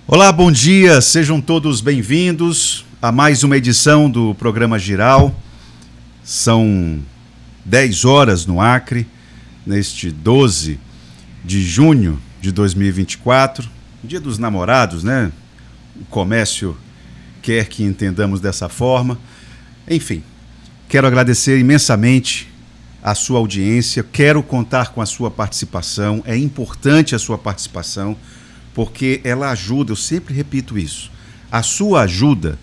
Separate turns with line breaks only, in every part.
Olá, bom dia, sejam todos bem-vindos a mais uma edição do programa Giral. São 10 horas no Acre, neste 12 de junho de 2024, dia dos namorados, né? O comércio quer que entendamos dessa forma. Enfim, quero agradecer imensamente a sua audiência, quero contar com a sua participação, é importante a sua participação, porque ela ajuda, eu sempre repito isso, a sua ajuda,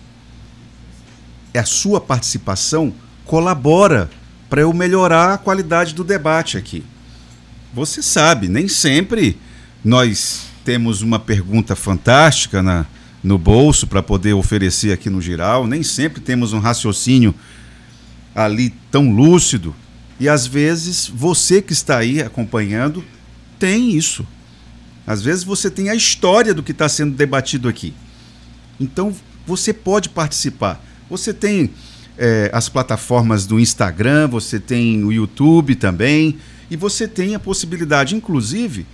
a sua participação colabora para eu melhorar a qualidade do debate aqui. Você sabe, nem sempre nós temos uma pergunta fantástica no bolso para poder oferecer aqui no Giral, nem sempre temos um raciocínio ali tão lúcido, e às vezes você que está aí acompanhando tem isso. Às vezes você tem a história do que está sendo debatido aqui. Então, você pode participar. Você tem as plataformas do Instagram, você tem o YouTube também, e você tem a possibilidade, inclusive,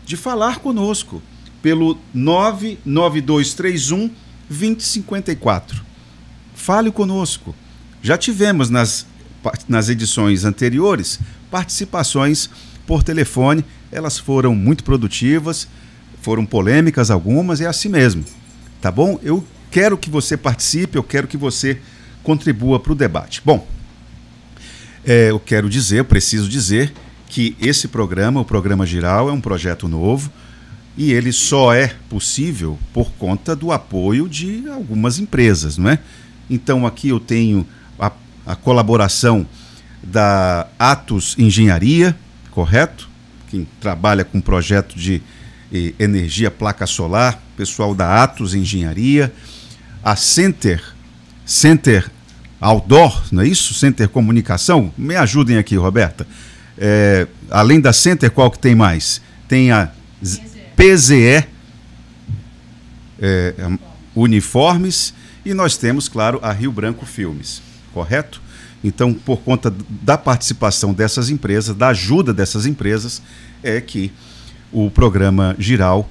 de falar conosco pelo 99231-2054. Fale conosco. Já tivemos nas edições anteriores participações por telefone. Elas foram muito produtivas, foram polêmicas algumas, é assim mesmo, tá bom? Eu quero que você participe, eu quero que você contribua para o debate. Bom, eu preciso dizer que esse programa, o Programa Giral, é um projeto novo e ele só é possível por conta do apoio de algumas empresas, não é? Então aqui eu tenho a colaboração da Atos Engenharia, correto? Quem trabalha com projeto de energia placa solar, pessoal da Atos Engenharia, a Center Outdoor, não é isso? Center Comunicação, me ajudem aqui, Roberta. Além da Center, qual que tem mais? Tem a PZE Uniformes, e nós temos, claro, a Rio Branco Filmes, correto? Então, por conta da participação dessas empresas, da ajuda dessas empresas, é que o programa Giral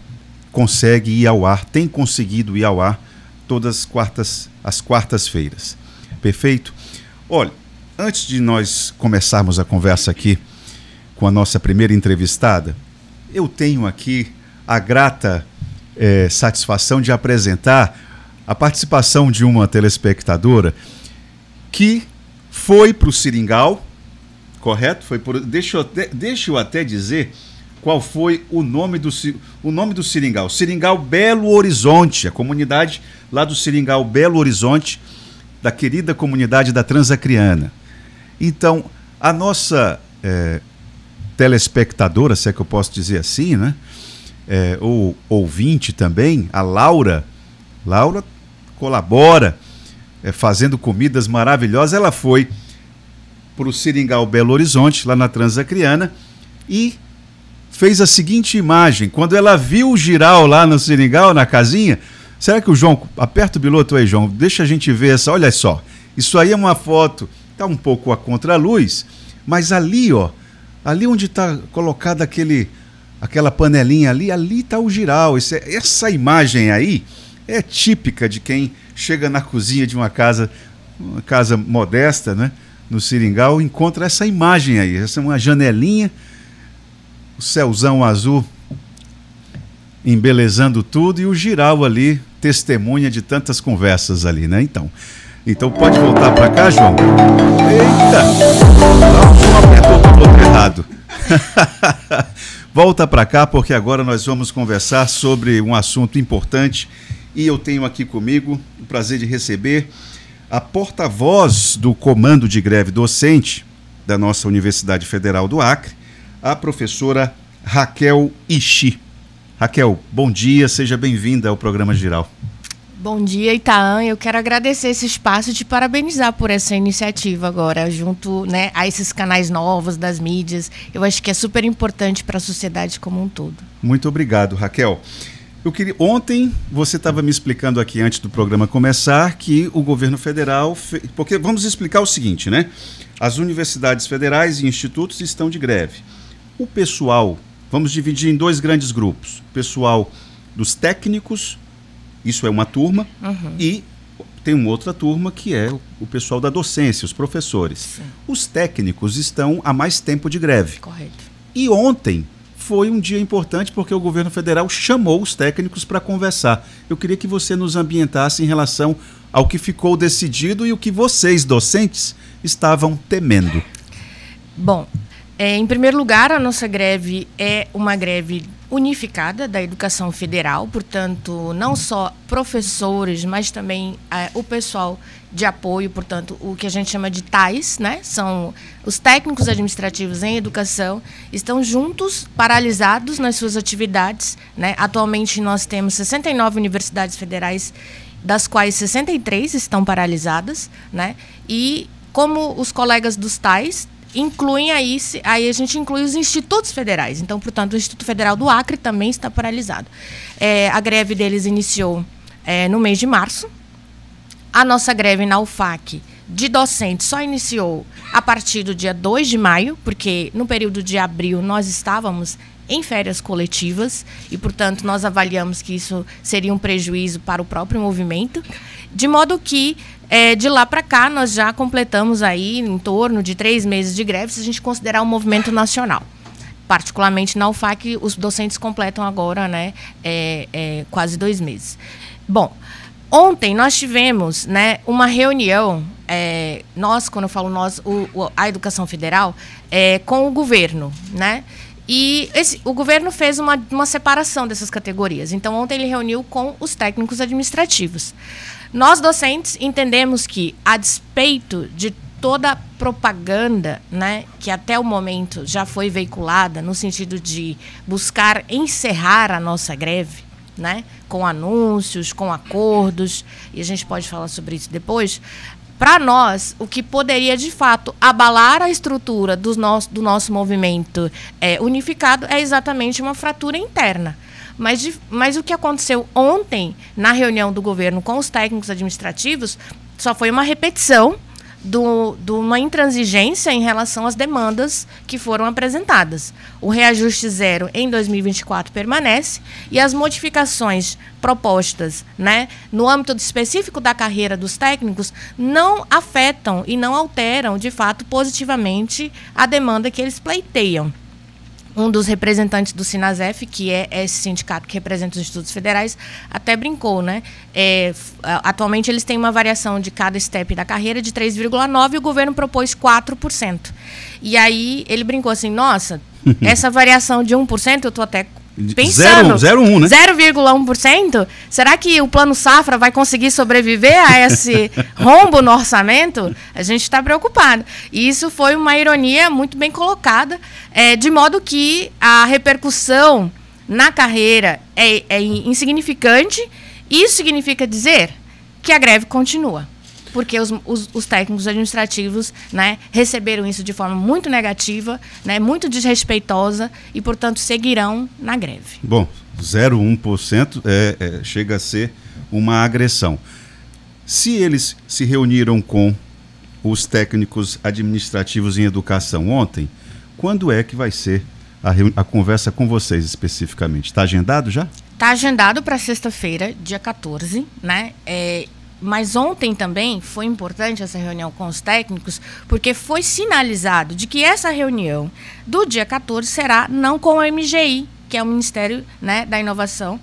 consegue ir ao ar, tem conseguido ir ao ar todas as quartas-feiras. Perfeito? Olha, antes de nós começarmos a conversa aqui com a nossa primeira entrevistada, eu tenho aqui a grata satisfação de apresentar a participação de uma telespectadora que foi para o Seringal, correto? Deixa eu até dizer qual foi o nome do Seringal. Seringal Belo Horizonte, a comunidade lá do Seringal Belo Horizonte, da querida comunidade da Transacriana. Então, a nossa telespectadora, se é que eu posso dizer assim, né? Ou ouvinte também, a Laura colabora, fazendo comidas maravilhosas. Ela foi para o Seringal Belo Horizonte, lá na Transacriana, e fez a seguinte imagem. Quando ela viu o Giral lá no Seringal, na casinha, será que o João, aperta o biloto aí, João, deixa a gente ver essa, olha só, isso aí é uma foto, está um pouco a contraluz, mas ali, ó, ali onde está colocada aquela panelinha ali está o Giral. Essa imagem aí é típica de quem chega na cozinha de uma casa modesta, né, no Seringal, encontra essa imagem aí. Essa é uma janelinha, o céuzão azul embelezando tudo e o Giral ali, testemunha de tantas conversas ali, né? Então pode voltar para cá, João. Eita! O João apertou o botão errado. Volta para cá, porque agora nós vamos conversar sobre um assunto importante. E eu tenho aqui comigo o prazer de receber a porta-voz do Comando de Greve Docente da nossa Universidade Federal do Acre, a professora Raquel Ishi. Raquel, bom dia, seja bem-vinda ao programa Giral.
Bom dia, Itaã. Eu quero agradecer esse espaço e te parabenizar por essa iniciativa agora, junto, né, a esses canais novos das mídias. Eu acho que é super importante para a sociedade como um todo.
Muito obrigado, Raquel. Ontem você estava me explicando aqui antes do programa começar que o governo federal... Porque vamos explicar o seguinte, né? As universidades federais e institutos estão de greve. O pessoal, vamos dividir em 2 grandes grupos. O pessoal dos técnicos, isso é uma turma, e tem uma outra turma que é o pessoal da docência, os professores. Sim. Os técnicos estão há mais tempo de greve.
Correto.
E ontem foi um dia importante porque o governo federal chamou os técnicos para conversar. Eu queria que você nos ambientasse em relação ao que ficou decidido e o que vocês, docentes, estavam temendo.
Bom, em primeiro lugar, a nossa greve é uma greve unificada da educação federal, portanto, não só professores, mas também o pessoal de apoio, portanto, o que a gente chama de TAIs, né? São os técnicos administrativos em educação, estão juntos, paralisados nas suas atividades, né? Atualmente nós temos 69 universidades federais, das quais 63 estão paralisadas, né? E como os colegas dos TAIs incluem aí a gente inclui os institutos federais. Então, portanto, o Instituto Federal do Acre também está paralisado. A greve deles iniciou no mês de março. A nossa greve na UFAC de docentes só iniciou a partir do dia 2 de maio, porque no período de abril nós estávamos em férias coletivas e, portanto, nós avaliamos que isso seria um prejuízo para o próprio movimento, de modo que de lá para cá, nós já completamos aí em torno de 3 meses de greve, se a gente considerar o movimento nacional. Particularmente na UFAC, os docentes completam agora, né, quase 2 meses. Bom, ontem nós tivemos, né, uma reunião, nós, quando eu falo nós, a Educação Federal, com o governo, né? E o governo fez uma separação dessas categorias. Então, ontem ele reuniu com os técnicos administrativos. Nós, docentes, entendemos que, a despeito de toda a propaganda, né, que até o momento já foi veiculada no sentido de buscar encerrar a nossa greve, né, com anúncios, com acordos, e a gente pode falar sobre isso depois, para nós, o que poderia, de fato, abalar a estrutura do nosso movimento unificado é exatamente uma fratura interna. Mas o que aconteceu ontem, na reunião do governo com os técnicos administrativos, só foi uma repetição de uma intransigência em relação às demandas que foram apresentadas. O reajuste zero em 2024 permanece e as modificações propostas, né, no âmbito específico da carreira dos técnicos não afetam e não alteram, de fato, positivamente a demanda que eles pleiteiam. Um dos representantes do Sinasef, que é esse sindicato que representa os institutos federais, até brincou, né? Atualmente eles têm uma variação de cada step da carreira de 3,9% e o governo propôs 4%. E aí ele brincou assim, nossa, essa variação de 1%, eu estou até pensando,
0,1, né?
0,1%, será que o Plano Safra vai conseguir sobreviver a esse rombo no orçamento? A gente está preocupado. E isso foi uma ironia muito bem colocada, de modo que a repercussão na carreira é insignificante. Isso significa dizer que a greve continua. Porque os técnicos administrativos, né, receberam isso de forma muito negativa, né, muito desrespeitosa e, portanto, seguirão na greve.
Bom, 0,1% chega a ser uma agressão. Se eles se reuniram com os técnicos administrativos em educação ontem, quando é que vai ser a conversa com vocês especificamente? Está agendado já?
Está agendado para sexta-feira, dia 14, né? Mas ontem também foi importante essa reunião com os técnicos, porque foi sinalizado de que essa reunião do dia 14 será não com o MGI, que é o Ministério, né, da Inovação,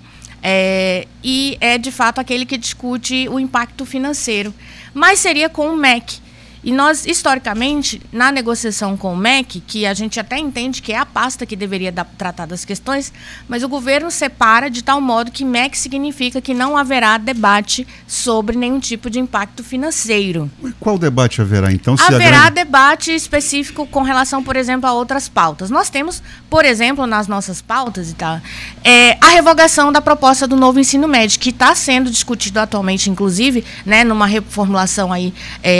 e é de fato aquele que discute o impacto financeiro, mas seria com o MEC. E nós, historicamente, na negociação com o MEC, que a gente até entende que é a pasta que deveria tratar das questões, mas o governo separa de tal modo que MEC significa que não haverá debate sobre nenhum tipo de impacto financeiro.
Qual debate haverá, então?
Haverá debate específico com relação, por exemplo, a outras pautas. Nós temos, por exemplo, nas nossas pautas e tal, a revogação da proposta do novo ensino médio, que está sendo discutido atualmente, inclusive, né, numa reformulação aí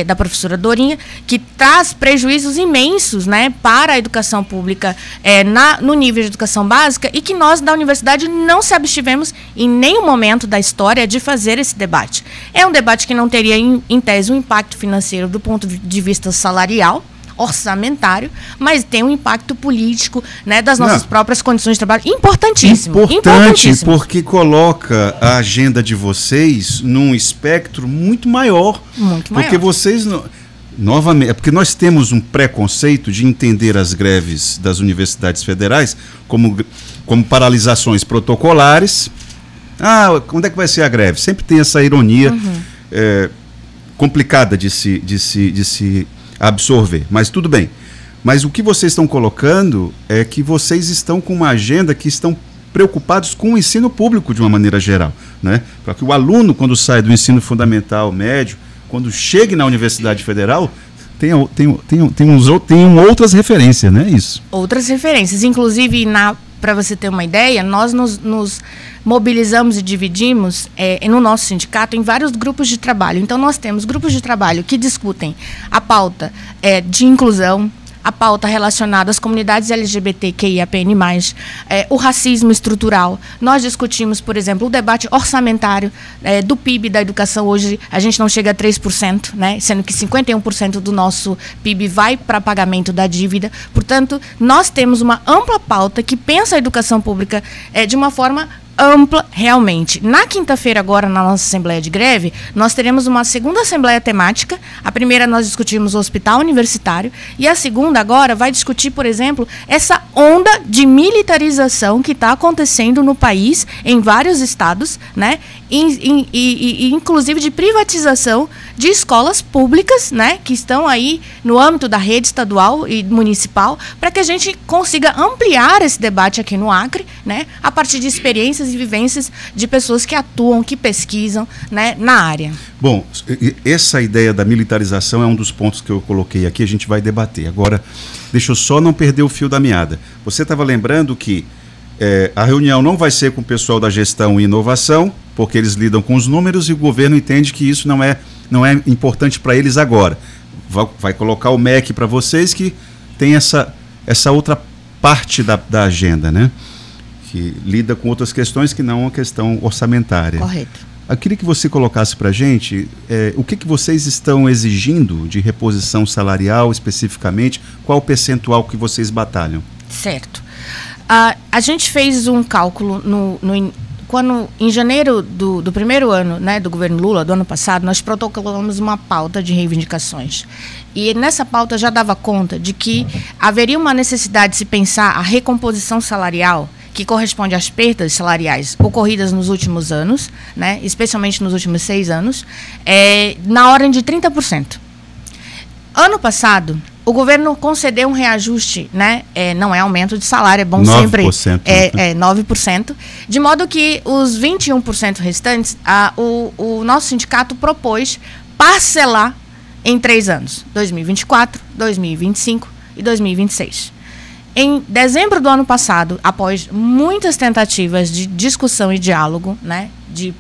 da professora Dori, auditoria que traz prejuízos imensos, né, para a educação pública no nível de educação básica, e que nós, da universidade, não se abstivemos em nenhum momento da história de fazer esse debate. É um debate que não teria, em tese, um impacto financeiro do ponto de vista salarial, orçamentário, mas tem um impacto político, né, das nossas próprias condições de trabalho importantíssimo.
Importante, porque coloca a agenda de vocês num espectro muito maior.
Muito maior.
Porque vocês, novamente, é porque nós temos um preconceito de entender as greves das universidades federais como paralisações protocolares. Quando é que vai ser a greve? Sempre tem essa ironia complicada de se absorver, mas tudo bem. Mas o que vocês estão colocando é que vocês estão com uma agenda que estão preocupados com o ensino público de uma maneira geral, né? Para que o aluno, quando sai do ensino fundamental, médio, quando chegue na Universidade Federal, tem outras referências, né? Isso.
Outras referências, inclusive para você ter uma ideia, nós nos mobilizamos e dividimos no nosso sindicato em vários grupos de trabalho. Então, nós temos grupos de trabalho que discutem a pauta de inclusão, a pauta relacionada às comunidades LGBTQIAPN+, o racismo estrutural. Nós discutimos, por exemplo, o debate orçamentário do PIB da educação. Hoje a gente não chega a 3%, né, sendo que 51% do nosso PIB vai para pagamento da dívida. Portanto, nós temos uma ampla pauta que pensa a educação pública de uma forma ampla, realmente. Na quinta-feira, agora, na nossa Assembleia de Greve, nós teremos uma segunda Assembleia temática. A primeira nós discutimos o hospital universitário, e a segunda agora vai discutir, por exemplo, essa onda de militarização que está acontecendo no país, em vários estados, né? E inclusive de privatização de escolas públicas, né, que estão aí no âmbito da rede estadual e municipal, para que a gente consiga ampliar esse debate aqui no Acre, né, a partir de experiências e vivências de pessoas que atuam, que pesquisam, né, na área.
Bom, essa ideia da militarização é um dos pontos que eu coloquei aqui, a gente vai debater. Agora, deixa eu só não perder o fio da meada. Você estava lembrando que a reunião não vai ser com o pessoal da gestão e inovação, porque eles lidam com os números e o governo entende que isso não é importante para eles agora. Vai colocar o MEC para vocês, que tem essa outra parte da agenda, né? Que lida com outras questões que não a questão orçamentária.
Correto.
Eu queria que você colocasse para a gente o que vocês estão exigindo de reposição salarial especificamente, qual o percentual que vocês batalham?
Certo. A gente fez um cálculo quando, em janeiro do primeiro ano, né, do governo Lula, do ano passado, nós protocolamos uma pauta de reivindicações. E nessa pauta já dava conta de que haveria uma necessidade de se pensar a recomposição salarial, que corresponde às perdas salariais ocorridas nos últimos anos, né, especialmente nos últimos 6 anos, na ordem de 30%. Ano passado, o governo concedeu um reajuste, né? Não é aumento de salário, é bom 9%, sempre. 9%. De modo que os 21% restantes, o nosso sindicato propôs parcelar em 3 anos: 2024, 2025 e 2026. Em dezembro do ano passado, após muitas tentativas de discussão e diálogo, né, de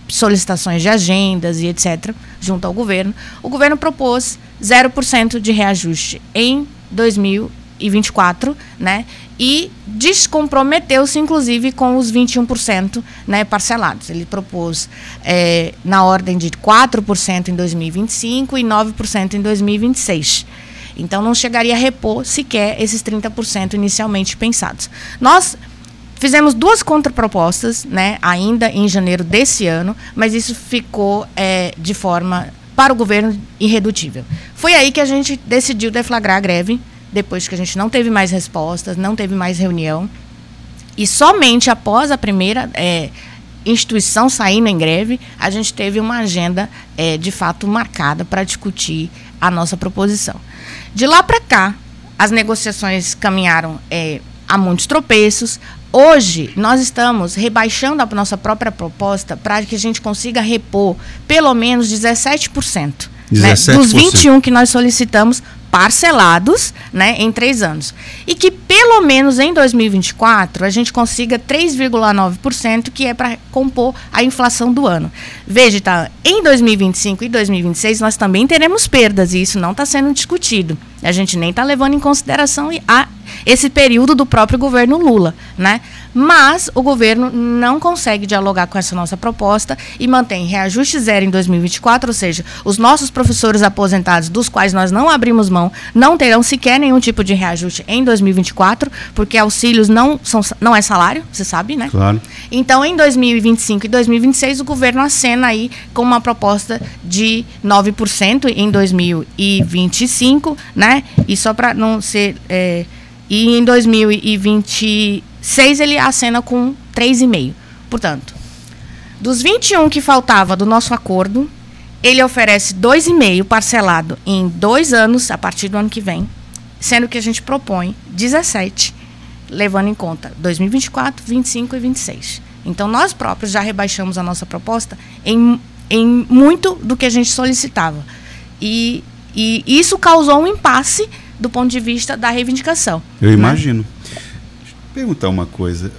solicitações de agendas e etc., junto ao governo, o governo propôs 0% de reajuste em 2024, né, e descomprometeu-se, inclusive, com os 21%, né, parcelados. Ele propôs na ordem de 4% em 2025 e 9% em 2026. Então, não chegaria a repor sequer esses 30% inicialmente pensados. Nós fizemos 2 contrapropostas, né, ainda em janeiro desse ano, mas isso ficou de forma, para o governo, irredutível. Foi aí que a gente decidiu deflagrar a greve, depois que a gente não teve mais respostas, não teve mais reunião, e somente após a primeira instituição saindo em greve, a gente teve uma agenda, de fato, marcada para discutir a nossa proposição. De lá para cá, as negociações caminharam a muitos tropeços. Hoje, nós estamos rebaixando a nossa própria proposta para que a gente consiga repor pelo menos 17%. né, dos 21 que nós solicitamos parcelados, né, em 3 anos. E que pelo menos em 2024 a gente consiga 3,9%, que é para compor a inflação do ano. Veja, tá, em 2025 e 2026 nós também teremos perdas, e isso não está sendo discutido. A gente nem está levando em consideração esse período do próprio governo Lula, né? Mas o governo não consegue dialogar com essa nossa proposta e mantém reajuste zero em 2024, ou seja, os nossos professores aposentados, dos quais nós não abrimos mão, não terão sequer nenhum tipo de reajuste em 2024, porque auxílios não é salário, você sabe, né?
Claro.
Então, em 2025 e 2026, o governo acena aí com uma proposta de 9% em 2025, né? E só para não ser... E em 2026 ele acena com 3,5%. Portanto, dos 21 que faltava do nosso acordo, ele oferece 2,5% parcelado em 2 anos, a partir do ano que vem, sendo que a gente propõe 17%, levando em conta 2024, 25 e 26. Então, nós próprios já rebaixamos a nossa proposta em muito do que a gente solicitava. E isso causou um impasse do ponto de vista da reivindicação.
Eu imagino. Deixa eu perguntar uma coisa.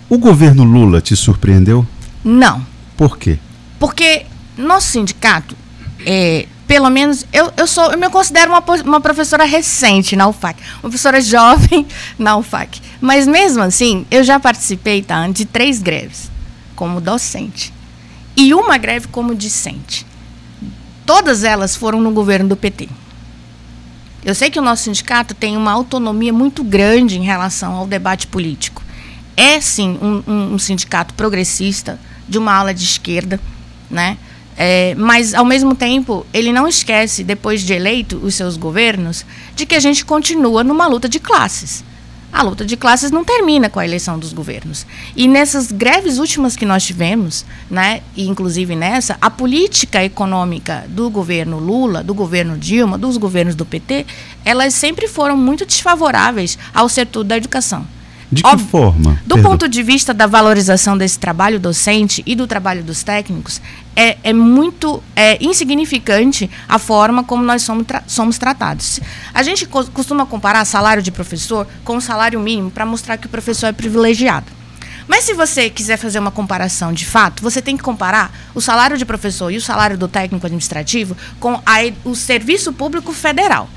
O governo Lula te surpreendeu?
Não.
Por quê?
Porque nosso sindicato, pelo menos, eu me considero uma professora recente na UFAC, uma professora jovem na UFAC. Mas mesmo assim, eu já participei, tá, de 3 greves como docente e uma greve como discente. Todas elas foram no governo do PT. Eu sei que o nosso sindicato tem uma autonomia muito grande em relação ao debate político. É, sim, um sindicato progressista, de uma ala de esquerda, né? Mas, ao mesmo tempo, ele não esquece, depois de eleito os seus governos, de que a gente continua numa luta de classes. A luta de classes não termina com a eleição dos governos. E nessas greves últimas que nós tivemos, né, e inclusive nessa, a política econômica do governo Lula, do governo Dilma, dos governos do PT, elas sempre foram muito desfavoráveis ao setor da educação.
De que forma?
Do ponto de vista da valorização desse trabalho docente e do trabalho dos técnicos, é muito insignificante a forma como nós somos tratados. A gente costuma comparar salário de professor com o salário mínimo para mostrar que o professor é privilegiado. Mas se você quiser fazer uma comparação de fato, você tem que comparar o salário de professor e o salário do técnico administrativo com o serviço público federal.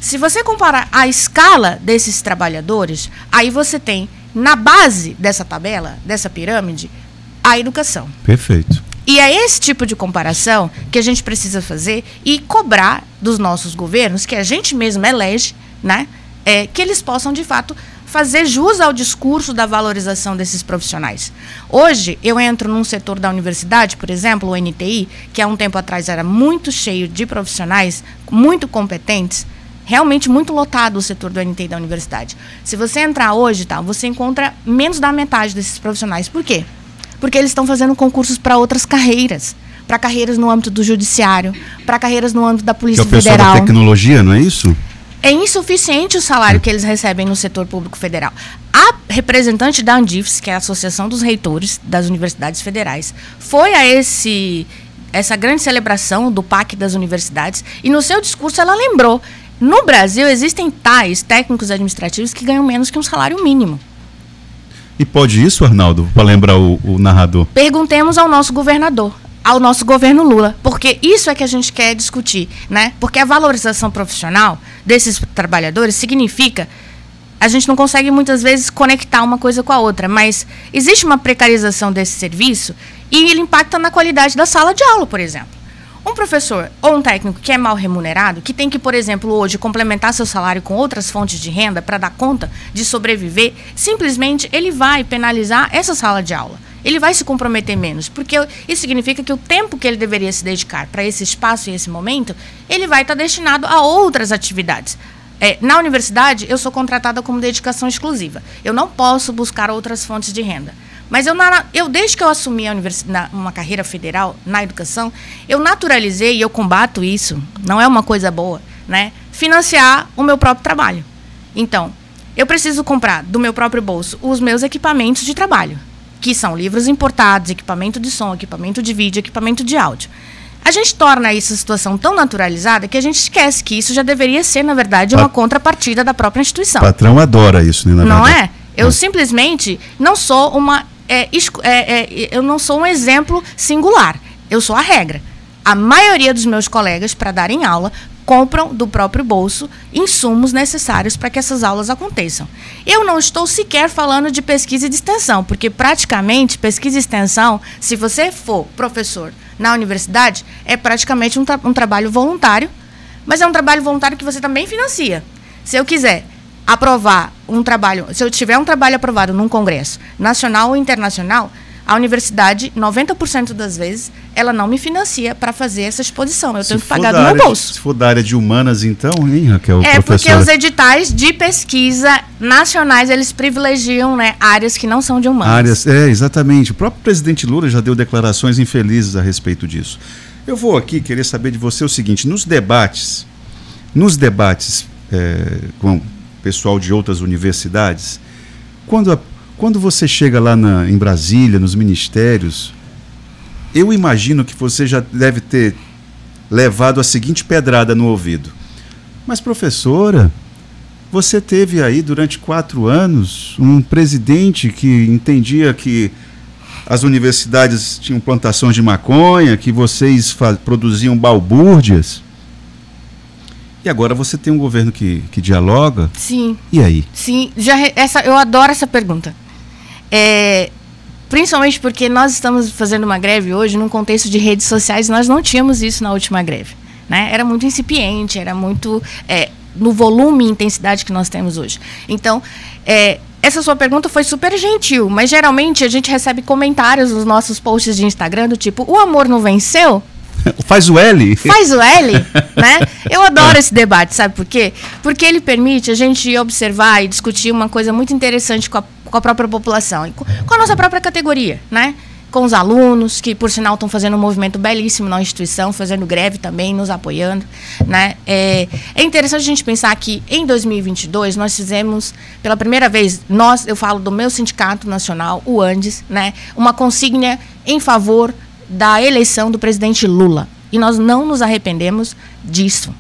Se você comparar a escala desses trabalhadores, aí você tem, na base dessa tabela, dessa pirâmide, a educação.
Perfeito.
E é esse tipo de comparação que a gente precisa fazer e cobrar dos nossos governos, que a gente mesmo elege, né, que eles possam, de fato, fazer jus ao discurso da valorização desses profissionais. Hoje, eu entro num setor da universidade, por exemplo, o NTI, que há um tempo atrás era muito cheio de profissionais muito competentes, realmente muito lotado o setor do NTI da universidade. Se você entrar hoje, tá, você encontra menos da metade desses profissionais. Por quê? Porque eles estão fazendo concursos para outras carreiras. Para carreiras no âmbito do judiciário, para carreiras no âmbito da Polícia Federal.
Que é o pessoal da tecnologia, não é isso?
É insuficiente o salário que eles recebem no setor público federal. A representante da Andifes, que é a Associação dos Reitores das Universidades Federais, foi a essa grande celebração do PAC das universidades e no seu discurso ela lembrou: no Brasil existem tais técnicos administrativos que ganham menos que um salário mínimo.
E pode isso, Arnaldo, para lembrar o narrador? Perguntemos
ao nosso governador, ao nosso governo Lula, porque isso é que a gente quer discutir, né? Porque a valorização profissional desses trabalhadores significa... A gente não consegue muitas vezes conectar uma coisa com a outra, mas existe uma precarização desse serviço e ele impacta na qualidade da sala de aula, por exemplo. Um professor ou um técnico que é mal remunerado, que tem que, por exemplo, hoje complementar seu salário com outras fontes de renda para dar conta de sobreviver, simplesmente ele vai penalizar essa sala de aula. Ele vai se comprometer menos, porque isso significa que o tempo que ele deveria se dedicar para esse espaço e esse momento, ele vai estar destinado a outras atividades. Na universidade, eu sou contratada como dedicação exclusiva. Eu não posso buscar outras fontes de renda. Mas desde que eu assumi uma carreira federal na educação, eu naturalizei, e eu combato isso, não é uma coisa boa, né, financiar o meu próprio trabalho. Então, eu preciso comprar do meu próprio bolso os meus equipamentos de trabalho, que são livros importados, equipamento de som, equipamento de vídeo, equipamento de áudio. A gente torna essa situação tão naturalizada que a gente esquece que isso já deveria ser, na verdade, uma contrapartida da própria instituição.
O patrão adora isso, né?
Não é? Eu simplesmente não sou eu não sou um exemplo singular. Eu sou a regra. A maioria dos meus colegas, para darem aula, compram do próprio bolso insumos necessários para que essas aulas aconteçam. Eu não estou sequer falando de pesquisa e de extensão, porque praticamente pesquisa e extensão, se você for professor na universidade, é praticamente um trabalho voluntário, mas é um trabalho voluntário que você também financia. Se eu quiser aprovar um trabalho, se eu tiver um trabalho aprovado num congresso nacional ou internacional, a universidade, 90% das vezes, ela não me financia para fazer essa exposição. Eu tenho que pagar do meu bolso.
Se for da área de humanas, então, hein, Raquel?
Porque os editais de pesquisa nacionais, eles privilegiam, né, áreas que não são de humanas.
Exatamente. O próprio presidente Lula já deu declarações infelizes a respeito disso. Eu vou aqui querer saber de você o seguinte, nos debates com o pessoal de outras universidades, quando você chega lá em Brasília, nos ministérios, eu imagino que você já deve ter levado a seguinte pedrada no ouvido. Mas, professora, você teve aí durante 4 anos um presidente que entendia que as universidades tinham plantações de maconha, que vocês produziam balbúrdias. E agora você tem um governo que dialoga?
Sim.
E aí?
Sim, eu adoro essa pergunta. Principalmente porque nós estamos fazendo uma greve hoje num contexto de redes sociais, nós não tínhamos isso na última greve, né? Era muito incipiente, era muito no volume e intensidade que nós temos hoje. Então, essa sua pergunta foi super gentil, mas geralmente a gente recebe comentários nos nossos posts de Instagram do tipo, o amor não venceu?
Faz o L.
Faz o L, né? Eu adoro esse debate, sabe por quê? Porque ele permite a gente observar e discutir uma coisa muito interessante com a própria população, e com a nossa própria categoria, né? Com os alunos, que por sinal estão fazendo um movimento belíssimo na instituição, fazendo greve também, nos apoiando, né? É interessante a gente pensar que em 2022 nós fizemos, pela primeira vez, eu falo do meu sindicato nacional, o Andes, né? Uma consigna em favor da eleição do presidente Lula. E nós não nos arrependemos disso.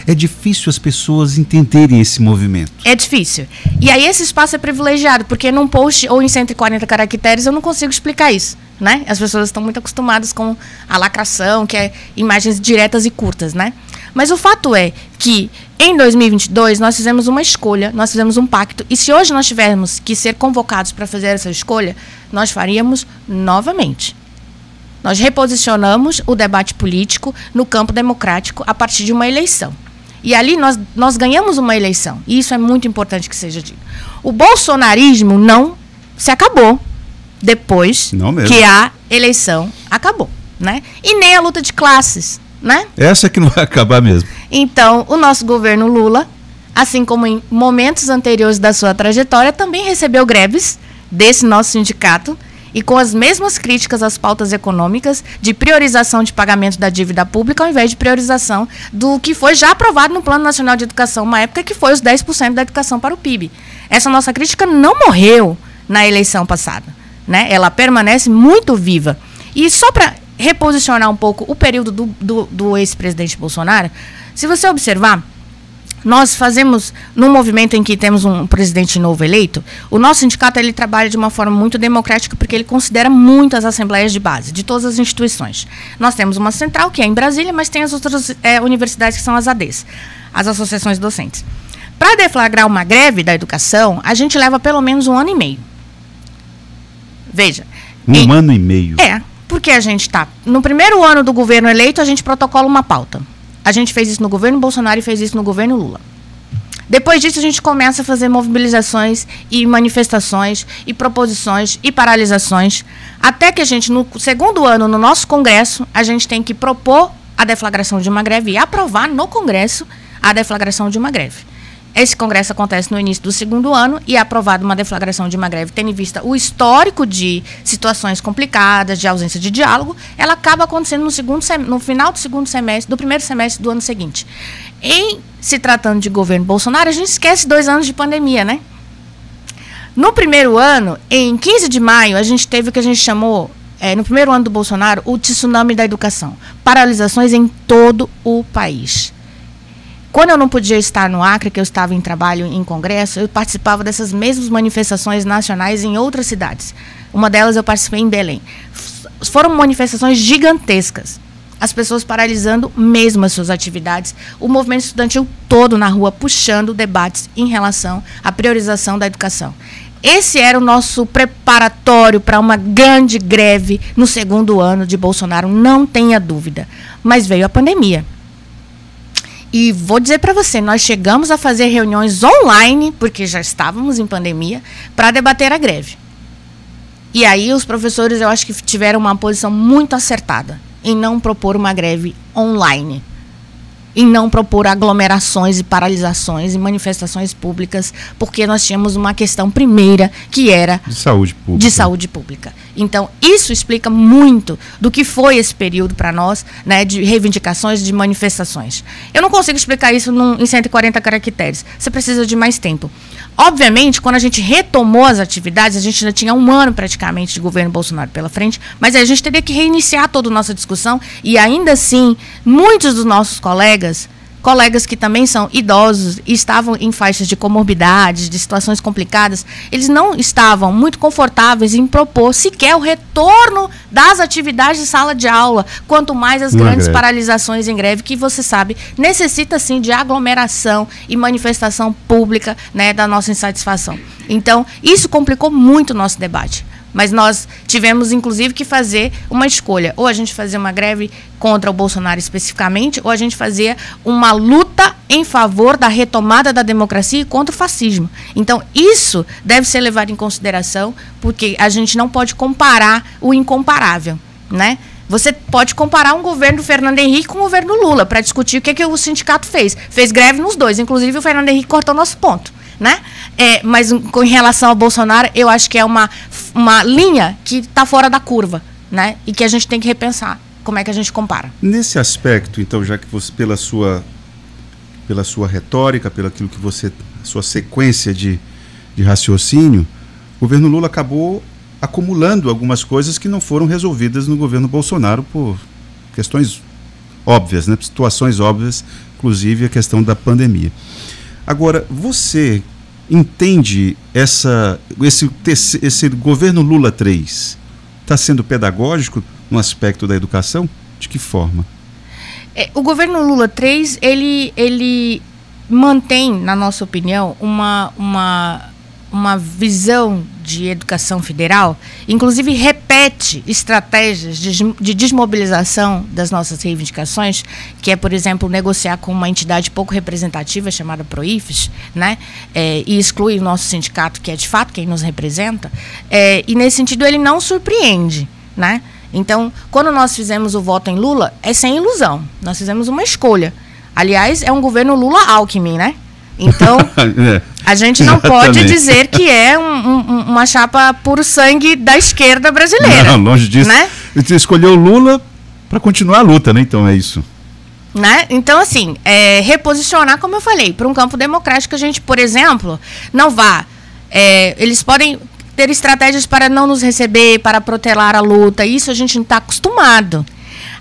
É difícil as pessoas entenderem esse movimento.
É difícil. E aí esse espaço é privilegiado, porque num post ou em 140 caracteres eu não consigo explicar isso, né? As pessoas estão muito acostumadas com a lacração, que é imagens diretas e curtas, né? Mas o fato é que em 2022 nós fizemos uma escolha, nós fizemos um pacto, e se hoje nós tivermos que ser convocados para fazer essa escolha, nós faríamos novamente. Nós reposicionamos o debate político no campo democrático a partir de uma eleição. E ali nós ganhamos uma eleição. E isso é muito importante que seja dito. O bolsonarismo não se acabou depois que a eleição acabou, né? E nem a luta de classes, né?
Essa que não vai acabar mesmo.
Então, o nosso governo Lula, assim como em momentos anteriores da sua trajetória, também recebeu greves desse nosso sindicato, e com as mesmas críticas às pautas econômicas de priorização de pagamento da dívida pública, ao invés de priorização do que foi já aprovado no Plano Nacional de Educação, uma época que foi os 10% da educação para o PIB. Essa nossa crítica não morreu na eleição passada, né? Ela permanece muito viva. E só para reposicionar um pouco o período do ex-presidente Bolsonaro, se você observar, nós fazemos, num movimento em que temos um presidente novo eleito, o nosso sindicato ele trabalha de uma forma muito democrática, porque ele considera muito as assembleias de base, de todas as instituições. Nós temos uma central, que é em Brasília, mas tem as outras universidades, que são as ADs, as associações docentes. Para deflagrar uma greve da educação, a gente leva pelo menos 1 ano e meio. Veja.
Um ano e meio?
Porque a gente está... No primeiro ano do governo eleito, a gente protocola uma pauta. A gente fez isso no governo Bolsonaro e fez isso no governo Lula. Depois disso, a gente começa a fazer mobilizações e manifestações e proposições e paralisações, até que a gente, no segundo ano, no nosso Congresso, a gente tem que propor a deflagração de uma greve e aprovar no Congresso a deflagração de uma greve. Esse congresso acontece no início do segundo ano e é aprovada uma deflagração de uma greve, tendo em vista o histórico de situações complicadas, de ausência de diálogo, ela acaba acontecendo no final do segundo semestre, do primeiro semestre do ano seguinte. Em se tratando de governo Bolsonaro, a gente esquece 2 anos de pandemia, né? No primeiro ano, em 15 de maio, a gente teve o que a gente chamou no primeiro ano do Bolsonaro, o tsunami da educação. Paralisações em todo o país. Quando eu não podia estar no Acre, que eu estava em trabalho em congresso, eu participava dessas mesmas manifestações nacionais em outras cidades. Uma delas eu participei em Belém. Foram manifestações gigantescas. As pessoas paralisando mesmo as suas atividades. O movimento estudantil todo na rua puxando debates em relação à priorização da educação. Esse era o nosso preparatório para uma grande greve no segundo ano de Bolsonaro, não tenha dúvida. Mas veio a pandemia. E vou dizer para você, nós chegamos a fazer reuniões online, porque já estávamos em pandemia, para debater a greve. E aí os professores, eu acho que tiveram uma posição muito acertada em não propor uma greve online, em não propor aglomerações e paralisações e manifestações públicas, porque nós tínhamos uma questão primeira, que era
de saúde pública.
De saúde pública. Então, isso explica muito do que foi esse período para nós, né, de reivindicações, de manifestações. Eu não consigo explicar isso em 140 caracteres. Você precisa de mais tempo. Obviamente, quando a gente retomou as atividades, a gente ainda tinha um ano praticamente de governo Bolsonaro pela frente, mas aí a gente teria que reiniciar toda a nossa discussão e ainda assim, muitos dos nossos colegas que também são idosos e estavam em faixas de comorbidades, de situações complicadas, eles não estavam muito confortáveis em propor sequer o retorno das atividades de sala de aula, quanto mais as grandes paralisações em greve, que você sabe, necessita sim de aglomeração e manifestação pública, né, da nossa insatisfação. Então, isso complicou muito o nosso debate. Mas nós tivemos, inclusive, que fazer uma escolha. Ou a gente fazia uma greve contra o Bolsonaro especificamente, ou a gente fazia uma luta em favor da retomada da democracia e contra o fascismo. Então, isso deve ser levado em consideração, porque a gente não pode comparar o incomparável, né? Você pode comparar um governo do Fernando Henrique com o governo Lula para discutir o que o sindicato fez. Fez greve nos dois, inclusive o Fernando Henrique cortou nosso ponto, né? Mas em relação ao Bolsonaro, eu acho que é uma linha que está fora da curva, né? E que a gente tem que repensar como é que a gente compara.
Nesse aspecto, então, já que você, pela sua retórica, pelo aquilo que você, sua sequência de raciocínio, o governo Lula acabou acumulando algumas coisas que não foram resolvidas no governo Bolsonaro por questões óbvias, né? Situações óbvias, inclusive a questão da pandemia. Agora, você entende esse governo Lula 3 está sendo pedagógico no aspecto da educação? De que forma?
O governo Lula 3, ele mantém, na nossa opinião, uma visão de educação federal, inclusive repete estratégias de desmobilização das nossas reivindicações, que é, por exemplo, negociar com uma entidade pouco representativa chamada Proifes, né, e exclui o nosso sindicato, que é de fato quem nos representa, e nesse sentido ele não surpreende, né? Então, quando nós fizemos o voto em Lula, é sem ilusão, nós fizemos uma escolha. Aliás, é um governo Lula-Alckmin, né? Então, a gente não pode dizer que é uma chapa puro sangue da esquerda brasileira.
Não, longe disso. Né? Você escolheu Lula para continuar a luta, né? Então é isso.
Né? Então, assim, reposicionar, como eu falei, para um campo democrático, a gente, por exemplo, não vá. Eles podem ter estratégias para não nos receber, para protelar a luta. Isso a gente não está acostumado.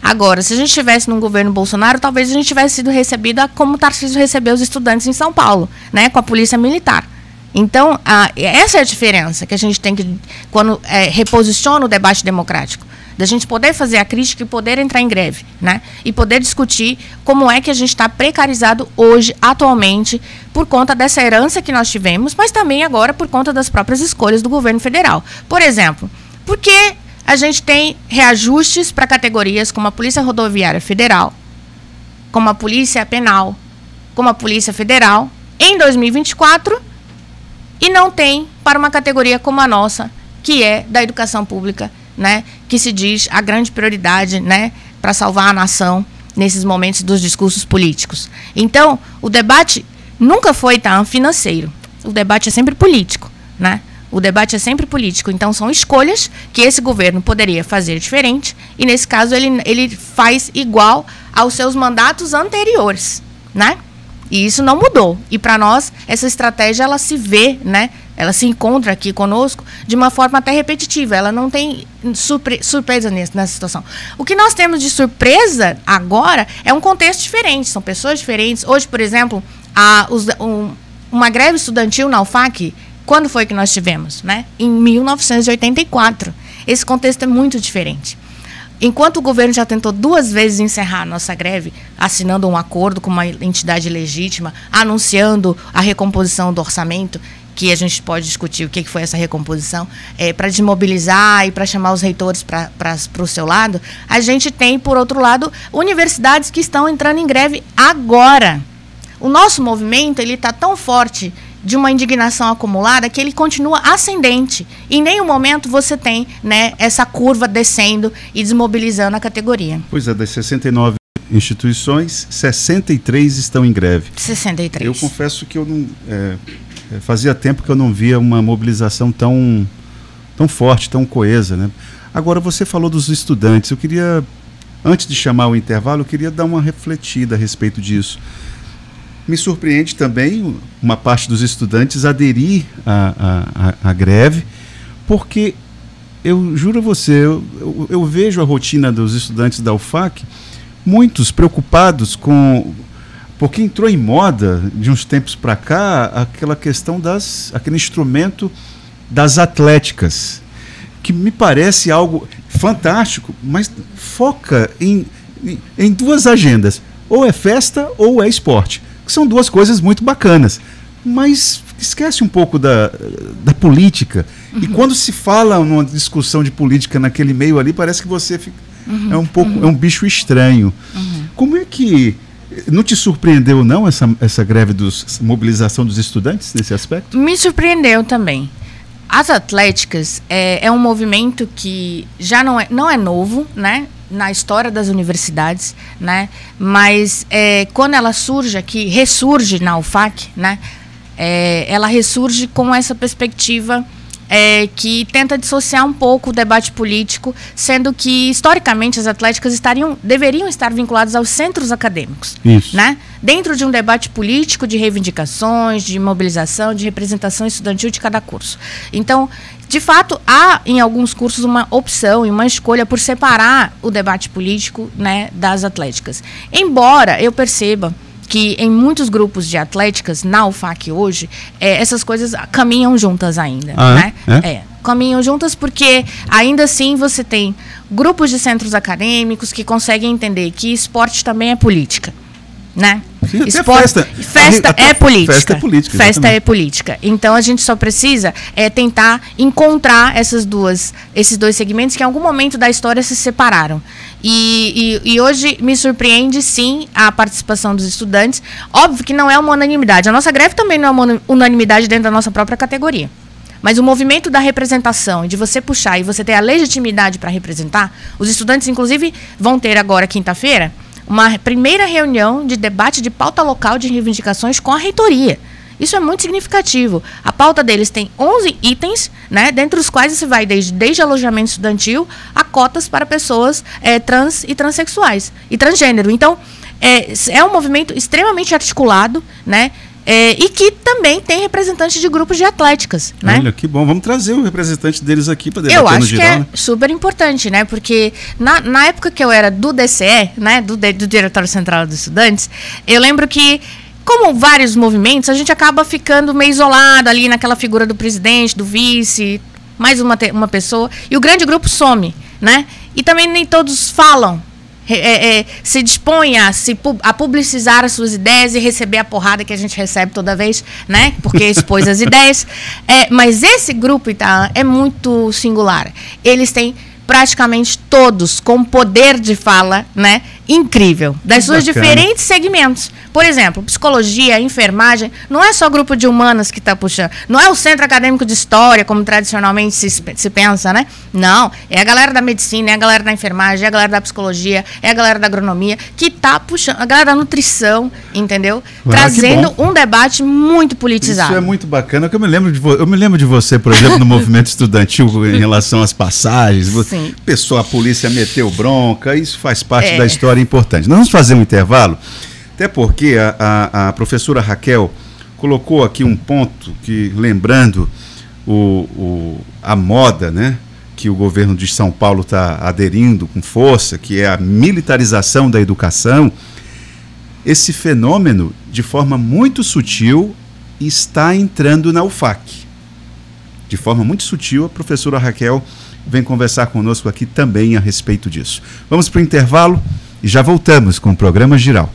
Agora, se a gente estivesse num governo Bolsonaro, talvez a gente tivesse sido recebida como o Tarcísio recebeu os estudantes em São Paulo, né, com a polícia militar. Então, essa é a diferença que a gente tem que, quando reposiciona o debate democrático, da gente poder fazer a crítica e poder entrar em greve, né, e poder discutir como é que a gente está precarizado hoje, atualmente, por conta dessa herança que nós tivemos, mas também agora por conta das próprias escolhas do governo federal. Por exemplo, por que a gente tem reajustes para categorias como a Polícia Rodoviária Federal, como a Polícia Penal, como a Polícia Federal, em 2024, e não tem para uma categoria como a nossa, que é da educação pública, né, que se diz a grande prioridade, né, para salvar a nação nesses momentos dos discursos políticos. Então, o debate nunca foi tão financeiro, o debate é sempre político, né? O debate é sempre político, então são escolhas que esse governo poderia fazer diferente, e nesse caso ele faz igual aos seus mandatos anteriores, né? E isso não mudou. E para nós, essa estratégia, ela se vê, né? Ela se encontra aqui conosco de uma forma até repetitiva. Ela não tem surpresa nessa situação. O que nós temos de surpresa agora é um contexto diferente. São pessoas diferentes. Hoje, por exemplo, uma greve estudantil na UFAC, quando foi que nós tivemos? Né? Em 1984. Esse contexto é muito diferente. Enquanto o governo já tentou 2 vezes encerrar a nossa greve, assinando um acordo com uma entidade legítima, anunciando a recomposição do orçamento, que a gente pode discutir o que foi essa recomposição, para desmobilizar e para chamar os reitores para o seu lado, a gente tem, por outro lado, universidades que estão entrando em greve agora. O nosso movimento está tão forte de uma indignação acumulada que ele continua ascendente. Em nenhum momento você tem, né, essa curva descendo e desmobilizando a categoria.
Pois é, das 69 instituições, 63 estão em greve.
63.
Eu confesso que eu não... fazia tempo que eu não via uma mobilização tão forte, tão coesa, né? Agora, você falou dos estudantes. Eu queria, antes de chamar o intervalo, eu queria dar uma refletida a respeito disso. Me surpreende também uma parte dos estudantes aderir à greve, porque eu juro a você, eu vejo a rotina dos estudantes da UFAC, muitos preocupados com... Porque entrou em moda, de uns tempos para cá, aquela questão aquele instrumento das atléticas, que me parece algo fantástico, mas foca em 2 agendas. Ou é festa ou é esporte. Que são 2 coisas muito bacanas. Mas esquece um pouco da política. Uhum. E quando se fala numa discussão de política naquele meio ali, parece que você fica, é um bicho estranho. Uhum. Como é que... Não te surpreendeu, não, essa greve mobilização dos estudantes nesse aspecto?
Me surpreendeu também. As atléticas é um movimento que já não é novo, né, na história das universidades, né, mas quando ela surge aqui, ressurge na UFAC, né, ela ressurge com essa perspectiva que tenta dissociar um pouco o debate político, sendo que, historicamente, as atléticas deveriam estar vinculadas aos centros acadêmicos.
Isso.
Né? Dentro de um debate político, de reivindicações, de mobilização, de representação estudantil de cada curso. Então, de fato, há em alguns cursos uma opção e uma escolha por separar o debate político, né, das atléticas. Embora eu perceba que em muitos grupos de atléticas, na UFAC hoje, essas coisas caminham juntas ainda. Né? Caminham juntas porque, ainda assim, você tem grupos de centros acadêmicos que conseguem entender que esporte também é política. Né?
Sim,
festa é política.
Festa é política.
Festa é política. Então a gente só precisa tentar encontrar esses 2 segmentos que em algum momento da história se separaram. E hoje me surpreende sim a participação dos estudantes. Óbvio que não é uma unanimidade. A nossa greve também não é uma unanimidade dentro da nossa própria categoria. Mas o movimento da representação, de você puxar e você ter a legitimidade para representar, os estudantes inclusive vão ter agora quinta-feira uma primeira reunião de debate de pauta local de reivindicações com a reitoria. Isso é muito significativo. A pauta deles tem 11 itens, né, dentre os quais você vai desde alojamento estudantil a cotas para pessoas trans e transexuais e transgênero. Então, é um movimento extremamente articulado, né, e que também tem representantes de grupos de atléticas. Né?
Olha, que bom. Vamos trazer um representante deles aqui para debater no
geral. Eu acho que
né?
super importante, né? Porque na época que eu era do DCE, né, do Diretório Central dos Estudantes, eu lembro que, como vários movimentos, a gente acaba ficando meio isolado ali naquela figura do presidente, do vice, mais uma pessoa, e o grande grupo some, né? E também nem todos falam. Se dispõe a publicizar as suas ideias e receber a porrada que a gente recebe toda vez, né? Porque expôs as ideias. Mas esse grupo é muito singular. Eles têm praticamente todos com poder de fala, né, incrível, das suas diferentes segmentos. Por exemplo, psicologia, enfermagem, não é só grupo de humanas que está puxando, não é o centro acadêmico de história, como tradicionalmente se pensa, né? Não, é a galera da medicina, é a galera da enfermagem, é a galera da psicologia, é a galera da agronomia, que está puxando, a galera da nutrição, entendeu? Trazendo um debate muito politizado.
Isso é muito bacana, que eu me lembro de você, por exemplo, no movimento estudantil em relação às passagens. Sim. A polícia meteu bronca, isso faz parte da história importante. Nós vamos fazer um intervalo. Até porque a professora Raquel colocou aqui um ponto que, lembrando a moda, né, que o governo de São Paulo está aderindo com força, que é a militarização da educação. Esse fenômeno, de forma muito sutil, está entrando na UFAC. De forma muito sutil, a professora Raquel vem conversar conosco aqui também a respeito disso. Vamos para o intervalo e já voltamos com o programa Giral.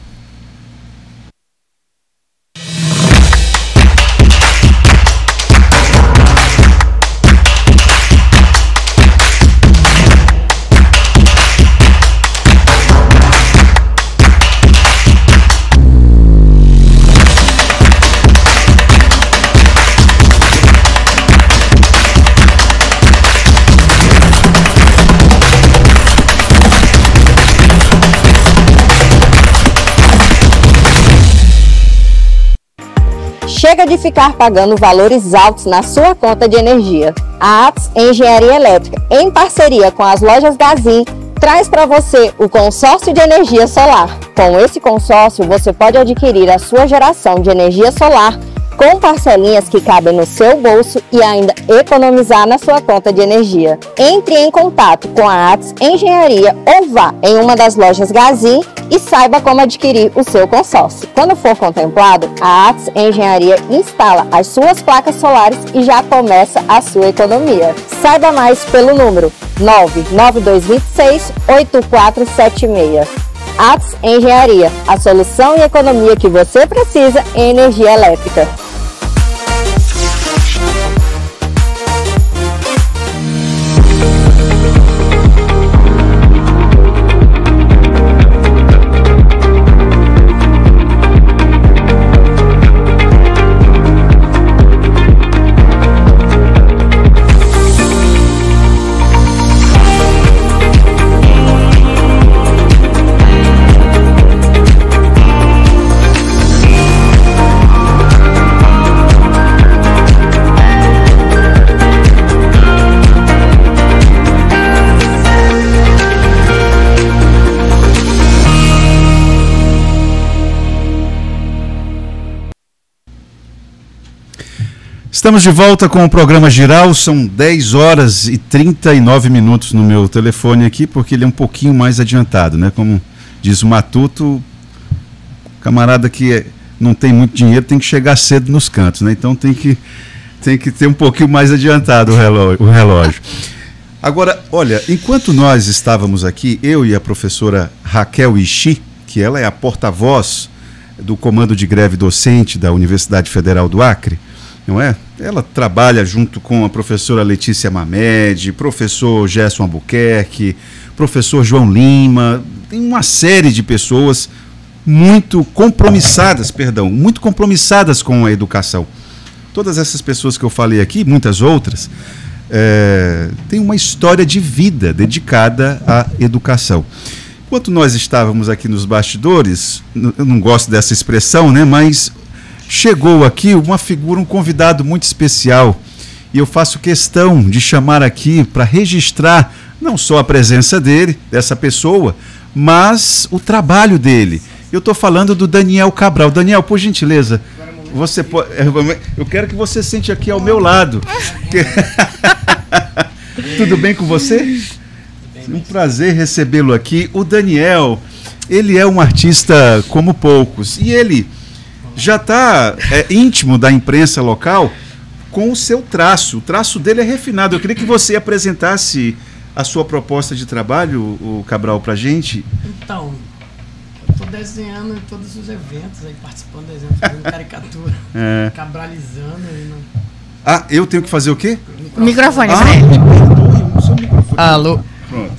Chega de ficar pagando valores altos na sua conta de energia. A Atos Engenharia Elétrica, em parceria com as lojas Gazin, traz para você o consórcio de energia solar. Com esse consórcio, você pode adquirir a sua geração de energia solar com parcelinhas que cabem no seu bolso e ainda economizar na sua conta de energia. Entre em contato com a Atos Engenharia ou vá em uma das lojas Gazin e saiba como adquirir o seu consórcio. Quando for contemplado, a Atos Engenharia instala as suas placas solares e já começa a sua economia. Saiba mais pelo número 99226-8476. Atos Engenharia, a solução e economia que você precisa em energia elétrica.
Estamos de volta com o programa Giral, são 10 horas e 39 minutos no meu telefone aqui, porque ele é um pouquinho mais adiantado, né? Como diz o Matuto, camarada que não tem muito dinheiro tem que chegar cedo nos cantos, né? Então tem que ter um pouquinho mais adiantado o relógio. Agora, olha, enquanto nós estávamos aqui, eu e a professora Raquel Ishii, que ela é a porta-voz do Comando de Greve Docente da Universidade Federal do Acre, não é? Ela trabalha junto com a professora Letícia Mamed, professor Gerson Albuquerque, professor João Lima, tem uma série de pessoas muito compromissadas com a educação. Todas essas pessoas que eu falei aqui, muitas outras, têm uma história de vida dedicada à educação. Enquanto nós estávamos aqui nos bastidores, eu não gosto dessa expressão, né, mas chegou aqui uma figura, um convidado muito especial, e eu faço questão de chamar aqui para registrar não só a presença dele, dessa pessoa, mas o trabalho dele. Eu estou falando do Daniel Cabral. Daniel, por gentileza, você pode, eu quero que você sente aqui ao meu lado. Tudo bem com você? Um prazer recebê-lo aqui. O Daniel, ele é um artista como poucos, e ele já está íntimo da imprensa local com o seu traço. O traço dele é refinado. Eu queria que você apresentasse a sua proposta de trabalho, o Cabral, para a gente.
Então, eu estou desenhando em todos os eventos, aí, participando de eventos, fazendo caricatura, cabralizando. Aí, né?
Ah, eu tenho que fazer o quê?
Microfone,
o seu microfone.
Alô?
Pronto.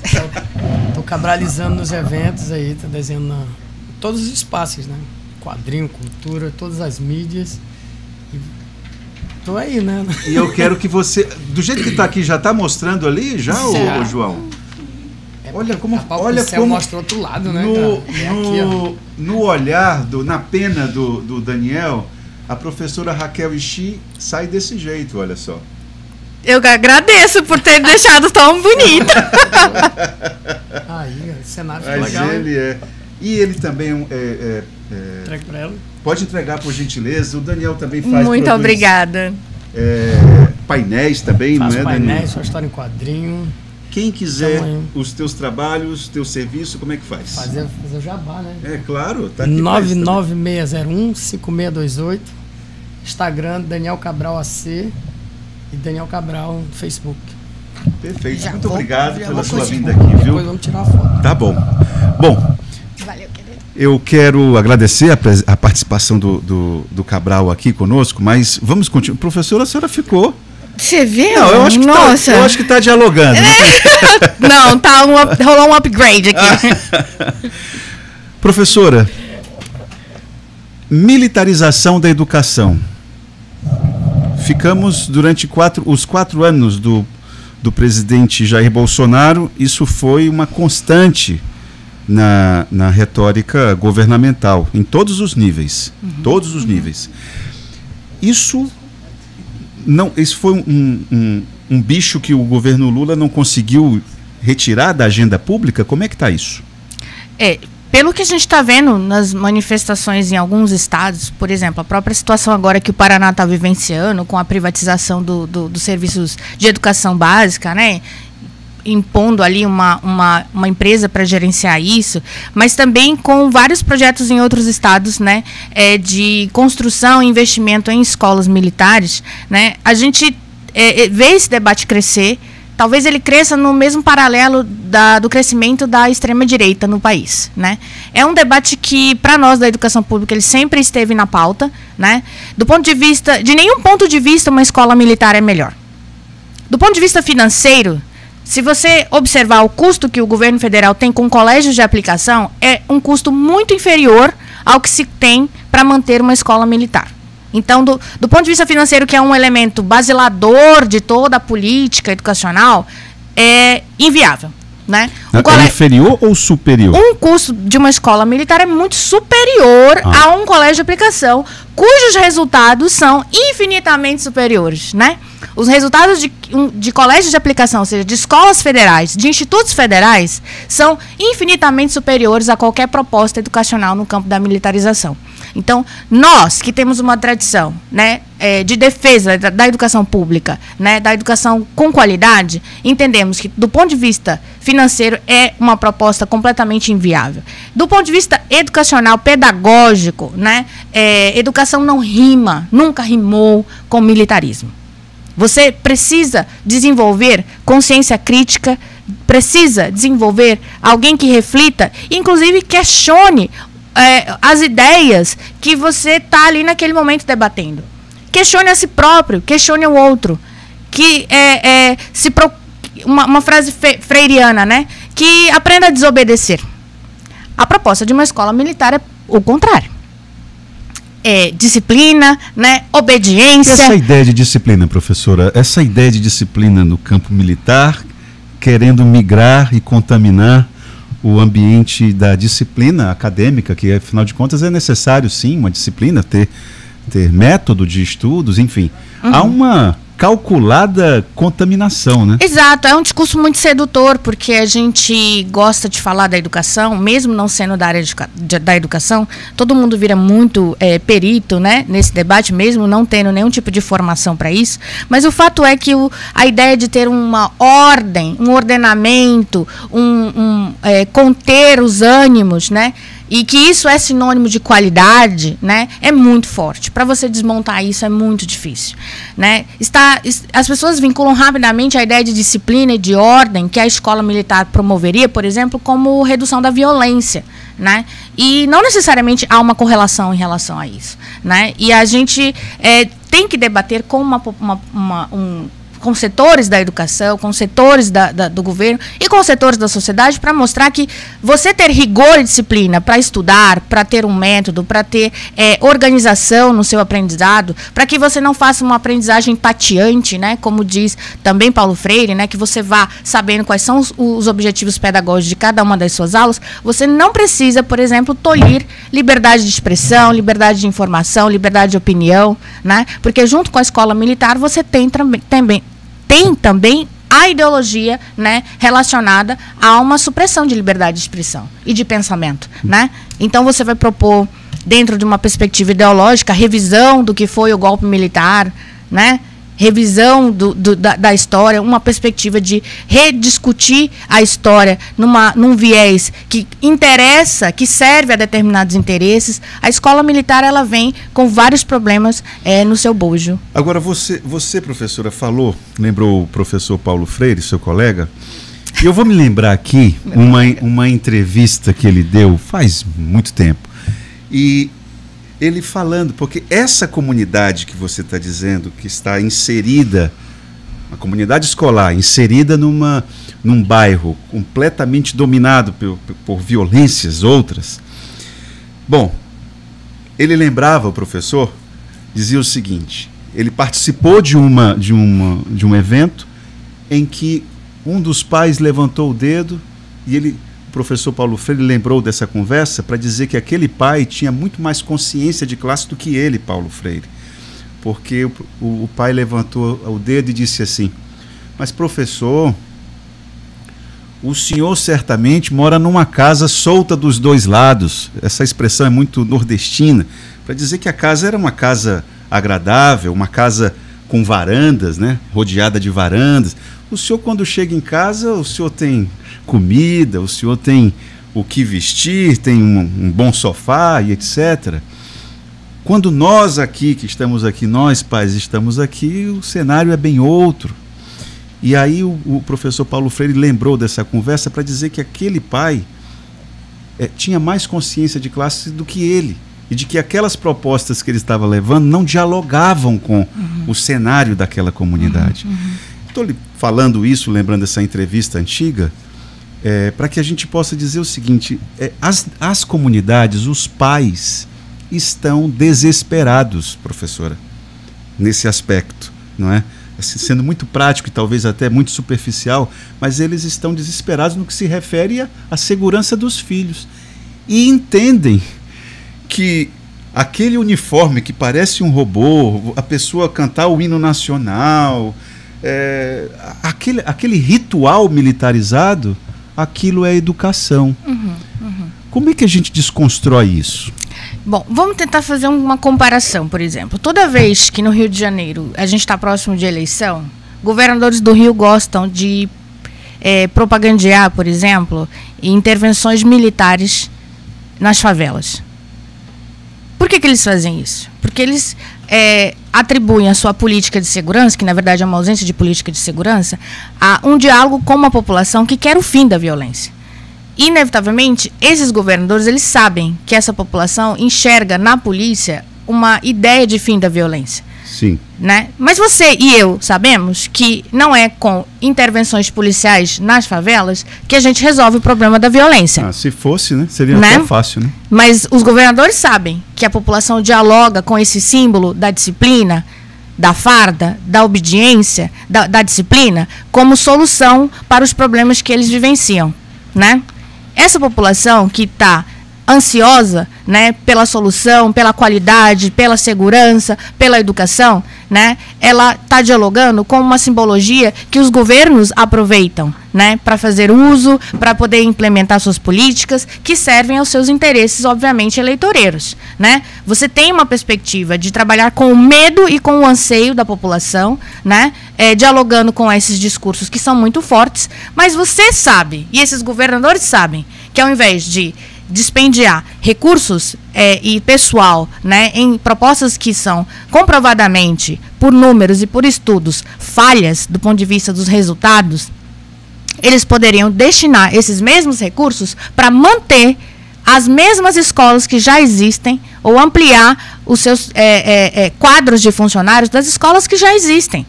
Estou cabralizando nos eventos aí, estou desenhando em todos os espaços, né? Quadrinho, cultura, todas as mídias. Tô aí, né?
E eu quero que você, do jeito que está aqui, já está mostrando ali, já, ô João? Olha como, olha como
mostra o outro lado, né?
No olhar, na pena do Daniel, a professora Raquel Ishii sai desse jeito, olha só.
Eu agradeço por ter deixado tão bonito.
Aí, o cenário
ficou legal. Ele e ele também
Entrega para ela.
Pode entregar, por gentileza. O Daniel também faz.
Muito obrigada.
Painéis também,
Faço
não é,
painéis,
Daniel?
só história em quadrinho.
Quem quiser
Tamanho.
os teus trabalhos, teu serviço, como é que faz?
Fazer o jabá, né?
É claro, tá aqui.
99601-5628. Instagram, Daniel Cabral AC. E Daniel Cabral no Facebook.
Perfeito.
Já
Muito
vou-
obrigado
já
pela
vou
sua
curtir.
vinda aqui, viu?
Depois vamos tirar a foto.
Tá bom. Bom,
Valeu, querido.
eu quero agradecer a participação do Cabral aqui conosco, mas vamos continuar. Professora, a senhora ficou.
Você viu?
Não, eu acho que
Nossa.
eu acho que tá dialogando. Né?
Não, tá rolou um upgrade aqui.
Professora, militarização da educação. Ficamos durante os 4 anos do presidente Jair Bolsonaro, isso foi uma constante na retórica governamental, em todos os níveis. Todos os níveis. Isso foi um bicho que o governo Lula não conseguiu retirar da agenda pública? Como é que está isso?
Pelo que a gente está vendo nas manifestações em alguns estados, por exemplo, a própria situação agora que o Paraná está vivenciando com a privatização dos serviços de educação básica, né? Impondo ali uma empresa para gerenciar isso, mas também com vários projetos em outros estados, né, de construção e investimento em escolas militares, né, a gente vê esse debate crescer. Talvez ele cresça no mesmo paralelo do crescimento da extrema-direita no país, né? É um debate que, para nós da educação pública, ele sempre esteve na pauta, né? De nenhum ponto de vista, uma escola militar é melhor. Do ponto de vista financeiro, se você observar o custo que o governo federal tem com colégios de aplicação, é um custo muito inferior ao que se tem para manter uma escola militar. Então, do ponto de vista financeiro, que é um elemento basilador de toda a política educacional, é inviável, né?
É inferior ou superior?
Um custo de uma escola militar é muito superior a um colégio de aplicação, cujos resultados são infinitamente superiores, né? Os resultados de colégios de aplicação, ou seja, de escolas federais, de institutos federais, são infinitamente superiores a qualquer proposta educacional no campo da militarização. Então, nós que temos uma tradição, né, de defesa da educação pública, né, da educação com qualidade, entendemos que, do ponto de vista financeiro, é uma proposta completamente inviável. Do ponto de vista educacional, pedagógico, né, educação não rima, nunca rimou com militarismo. Você precisa desenvolver consciência crítica, precisa desenvolver alguém que reflita, inclusive questione as ideias que você está ali naquele momento debatendo. Questione a si próprio, questione o outro. Uma frase freiriana, né? Que aprenda a desobedecer. A proposta de uma escola militar é o contrário. Disciplina, né? Obediência.
E essa ideia de disciplina, professora, essa ideia de disciplina no campo militar, querendo migrar e contaminar o ambiente da disciplina acadêmica, que afinal de contas é necessário sim, uma disciplina, ter método de estudos, enfim. Há uma calculada contaminação, né?
Exato, é um discurso muito sedutor, porque a gente gosta de falar da educação, mesmo não sendo da área da educação, todo mundo vira muito perito, né, nesse debate, mesmo não tendo nenhum tipo de formação para isso, mas o fato é que a ideia de ter uma ordem, um ordenamento, conter os ânimos, né, e que isso é sinônimo de qualidade, né, é muito forte. Para você desmontar isso é muito difícil, né? As pessoas vinculam rapidamente a ideia de disciplina e de ordem que a escola militar promoveria, por exemplo, como redução da violência, né? E não necessariamente há uma correlação em relação a isso, né? E a gente tem que debater com com setores da educação, com setores do governo e com setores da sociedade para mostrar que você ter rigor e disciplina para estudar, para ter um método, para ter organização no seu aprendizado, para que você não faça uma aprendizagem tateante, né, como diz também Paulo Freire, né, que você vá sabendo quais são os objetivos pedagógicos de cada uma das suas aulas, você não precisa, por exemplo, tolir liberdade de expressão, liberdade de informação, liberdade de opinião, né, porque junto com a escola militar você tem também a ideologia, né, relacionada a uma supressão de liberdade de expressão e de pensamento, né? Então você vai propor dentro de uma perspectiva ideológica, revisão do que foi o golpe militar, né? Revisão da história, uma perspectiva de rediscutir a história num viés que interessa, que serve a determinados interesses. A escola militar, ela vem com vários problemas no seu bojo.
Agora, você, professora, lembrou o professor Paulo Freire, seu colega, e eu vou me lembrar aqui uma entrevista que ele deu faz muito tempo. E ele falando, porque essa comunidade que você está dizendo, que está inserida, a comunidade escolar, inserida num bairro completamente dominado por violências outras. Bom, ele lembrava, o professor, dizia o seguinte, ele participou de um evento em que um dos pais levantou o dedo e o professor Paulo Freire lembrou dessa conversa para dizer que aquele pai tinha muito mais consciência de classe do que ele, Paulo Freire. Porque o pai levantou o dedo e disse assim, mas professor, o senhor certamente mora numa casa solta dos dois lados. Essa expressão é muito nordestina, para dizer que a casa era uma casa agradável, uma casa com varandas, né, rodeada de varandas. O senhor, quando chega em casa, o senhor tem comida, o senhor tem o que vestir, tem um bom sofá e etc. Quando nós aqui, que estamos aqui, nós pais estamos aqui, o cenário é bem outro. E aí o professor Paulo Freire lembrou dessa conversa para dizer que aquele pai tinha mais consciência de classe do que ele, e de que aquelas propostas que ele estava levando não dialogavam com o cenário daquela comunidade. Estou lhe falando isso, lembrando essa entrevista antiga, para que a gente possa dizer o seguinte, as comunidades, os pais estão desesperados, professora, nesse aspecto, não é? Assim, sendo muito prático e talvez até muito superficial, mas eles estão desesperados no que se refere à segurança dos filhos. E entendem que aquele uniforme que parece um robô, a pessoa cantar o hino nacional, aquele ritual militarizado, aquilo é educação. Como é que a gente desconstrói isso?
Bom, vamos tentar fazer uma comparação, por exemplo. Toda vez que no Rio de Janeiro a gente está próximo de eleição, governadores do Rio gostam de propagandear, por exemplo, intervenções militares nas favelas. Por que eles fazem isso? Porque eles atribuem a sua política de segurança, que na verdade é uma ausência de política de segurança, a um diálogo com uma população que quer o fim da violência. Inevitavelmente, esses governadores, eles sabem que essa população enxerga na polícia uma ideia de fim da violência.
Sim.
Né? Mas você e eu sabemos que não é com intervenções policiais nas favelas que a gente resolve o problema da violência.
Se fosse, né? Seria tão fácil, né?
Mas os governadores sabem que a população dialoga com esse símbolo da disciplina, da farda, da obediência, da disciplina, como solução para os problemas que eles vivenciam, né? Essa população que está ansiosa, né, pela solução, pela qualidade, pela segurança, pela educação, né, ela está dialogando com uma simbologia que os governos aproveitam, né, para fazer uso, para poder implementar suas políticas que servem aos seus interesses, obviamente, eleitoreiros, né? Você tem uma perspectiva de trabalhar com o medo e com o anseio da população, né, dialogando com esses discursos que são muito fortes, mas você sabe, e esses governadores sabem, que ao invés de dispendiar recursos e pessoal, né, em propostas que são comprovadamente, por números e por estudos, falhas do ponto de vista dos resultados, eles poderiam destinar esses mesmos recursos para manter as mesmas escolas que já existem ou ampliar os seus quadros de funcionários das escolas que já existem.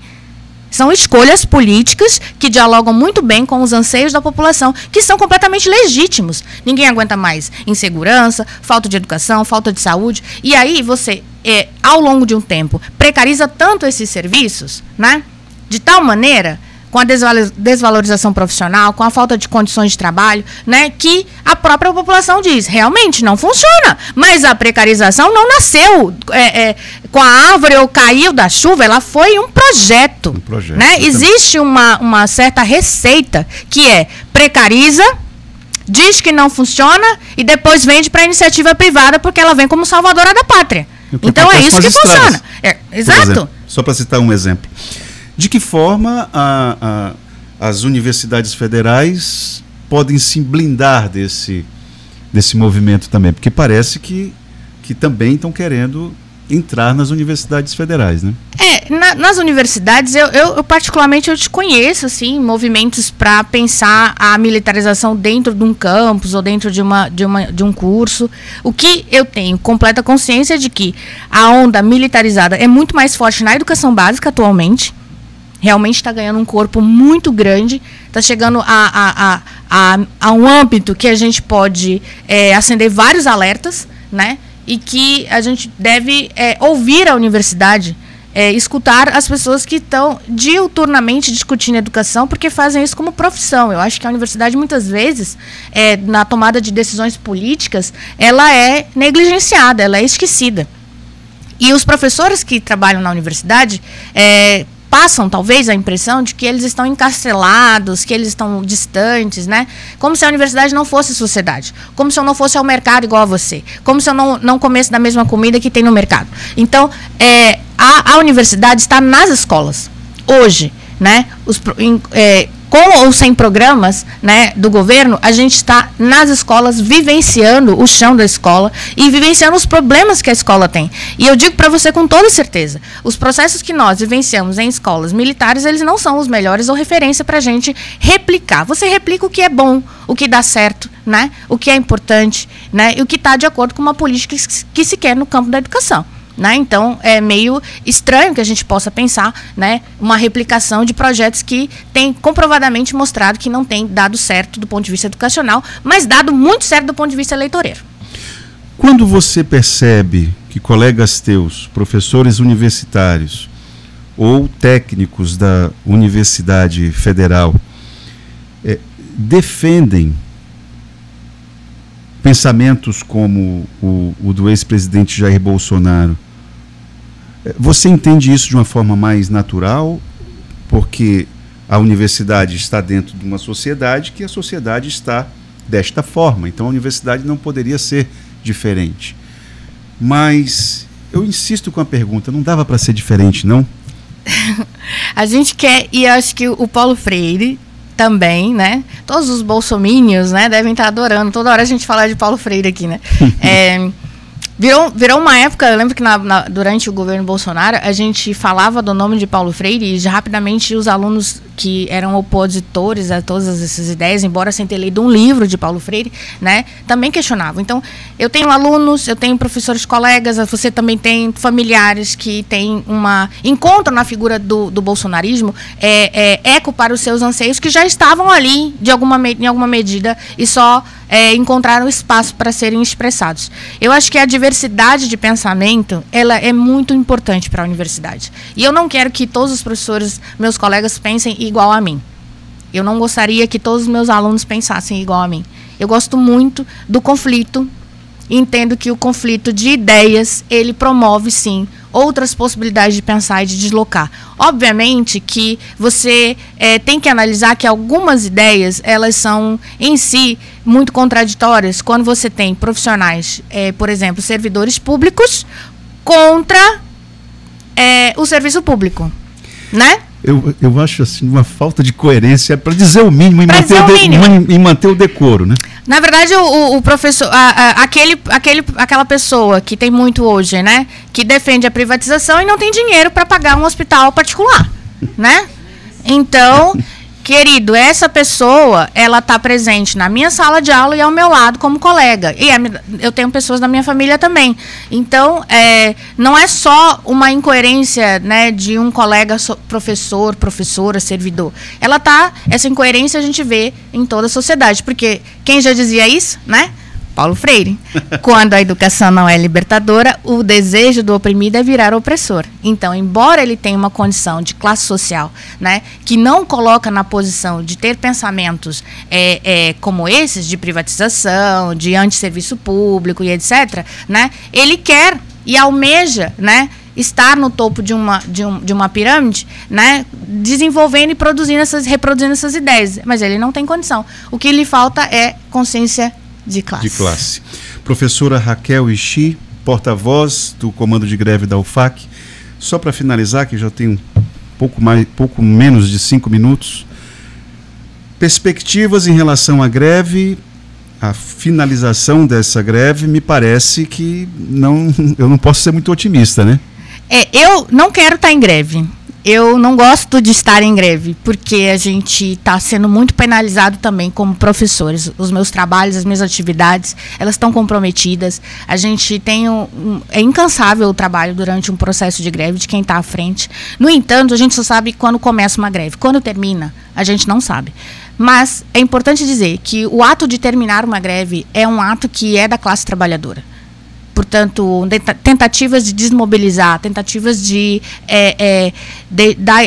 São escolhas políticas que dialogam muito bem com os anseios da população, que são completamente legítimos. Ninguém aguenta mais insegurança, falta de educação, falta de saúde. E aí você, ao longo de um tempo, precariza tanto esses serviços, né, de tal maneira, com a desvalorização profissional, com a falta de condições de trabalho, né, que a própria população diz, realmente não funciona, mas a precarização não nasceu com a árvore ou caiu da chuva, ela foi um projeto. Né? Existe uma certa receita que precariza, diz que não funciona e depois vende para a iniciativa privada porque ela vem como salvadora da pátria. Então é isso que funciona. Exato.
Só para citar um exemplo. De que forma as universidades federais podem se blindar desse movimento também? Porque parece que também estão querendo entrar nas universidades federais, né?
Nas universidades, eu particularmente eu desconheço assim, movimentos para pensar a militarização dentro de um campus ou dentro de um curso. O que eu tenho completa consciência de que a onda militarizada é muito mais forte na educação básica atualmente. Realmente está ganhando um corpo muito grande, está chegando a um âmbito que a gente pode acender vários alertas, né? E que a gente deve ouvir a universidade, escutar as pessoas que estão diuturnamente discutindo educação, porque fazem isso como profissão. Eu acho que a universidade, muitas vezes, na tomada de decisões políticas, ela é negligenciada, ela é esquecida. E os professores que trabalham na universidade passam, talvez, a impressão de que eles estão encarcelados, que eles estão distantes, né? Como se a universidade não fosse sociedade, como se eu não fosse ao mercado igual a você, como se eu não comesse da mesma comida que tem no mercado. Então, a universidade está nas escolas, hoje, né? Com ou sem programas, né, do governo, a gente está nas escolas vivenciando o chão da escola e vivenciando os problemas que a escola tem. E eu digo para você com toda certeza, os processos que nós vivenciamos em escolas militares, eles não são os melhores ou referência para a gente replicar. Você replica o que é bom, o que dá certo, né, o que é importante, né, e o que está de acordo com uma política que se quer no campo da educação. Né? Então, é meio estranho que a gente possa pensar, né, uma replicação de projetos que tem comprovadamente mostrado que não tem dado certo do ponto de vista educacional, mas dado muito certo do ponto de vista eleitoreiro.
Quando você percebe que colegas teus, professores universitários ou técnicos da Universidade Federal defendem pensamentos como o do ex-presidente Jair Bolsonaro, você entende isso de uma forma mais natural, porque a universidade está dentro de uma sociedade que a sociedade está desta forma, então a universidade não poderia ser diferente. Mas eu insisto com a pergunta, não dava para ser diferente, não?
A gente quer, e acho que o Paulo Freire também, né? Todos os bolsominions, né, devem estar adorando. Toda hora a gente fala de Paulo Freire aqui, né? Virou uma época, eu lembro que durante o governo Bolsonaro, a gente falava do nome de Paulo Freire e rapidamente os alunos que eram opositores a todas essas ideias, embora sem ter lido um livro de Paulo Freire, né, também questionavam. Então, eu tenho alunos, eu tenho professores colegas, você também tem familiares que encontram na figura do bolsonarismo eco para os seus anseios que já estavam ali em alguma medida e só encontraram espaço para serem expressados. Eu acho que a diversidade de pensamento, ela é muito importante para a universidade. E eu não quero que todos os professores, meus colegas, pensem igual a mim. Eu não gostaria que todos os meus alunos pensassem igual a mim. Eu gosto muito do conflito, entendo que o conflito de ideias, ele promove, sim, outras possibilidades de pensar e de deslocar. Obviamente que você tem que analisar que algumas ideias, elas são, em si, muito contraditórias quando você tem profissionais, por exemplo, servidores públicos contra o serviço público, né?
Eu acho assim uma falta de coerência, para dizer o mínimo e manter o decoro, né?
Na verdade, o professor, aquela pessoa que tem muito hoje, né, que defende a privatização e não tem dinheiro para pagar um hospital particular, né? Então, querido, essa pessoa, ela está presente na minha sala de aula e ao meu lado como colega. E eu tenho pessoas da minha família também. Então, não é só uma incoerência, né, de um colega professor, professora, servidor. Essa incoerência a gente vê em toda a sociedade. Porque quem já dizia isso, né? Paulo Freire. Quando a educação não é libertadora, o desejo do oprimido é virar opressor. Então, embora ele tenha uma condição de classe social, né, que não coloca na posição de ter pensamentos como esses, de privatização, de antisserviço público e etc., né, ele quer e almeja, né, estar no topo de uma pirâmide, né, desenvolvendo e reproduzindo essas ideias, mas ele não tem condição. O que lhe falta é consciência de classe.
Professora Raquel Ixi, porta-voz do Comando de Greve da UFAC, só para finalizar, que já tem pouco menos de 5 minutos, perspectivas em relação à greve, a finalização dessa greve, me parece que eu não posso ser muito otimista, né?
Eu não quero estar em greve. Eu não gosto de estar em greve, porque a gente está sendo muito penalizado também como professores. Os meus trabalhos, as minhas atividades, elas estão comprometidas. A gente tem é incansável o trabalho durante um processo de greve de quem está à frente. No entanto, a gente só sabe quando começa uma greve. Quando termina, a gente não sabe. Mas é importante dizer que o ato de terminar uma greve é um ato que é da classe trabalhadora. Portanto, tentativas de desmobilizar, tentativas de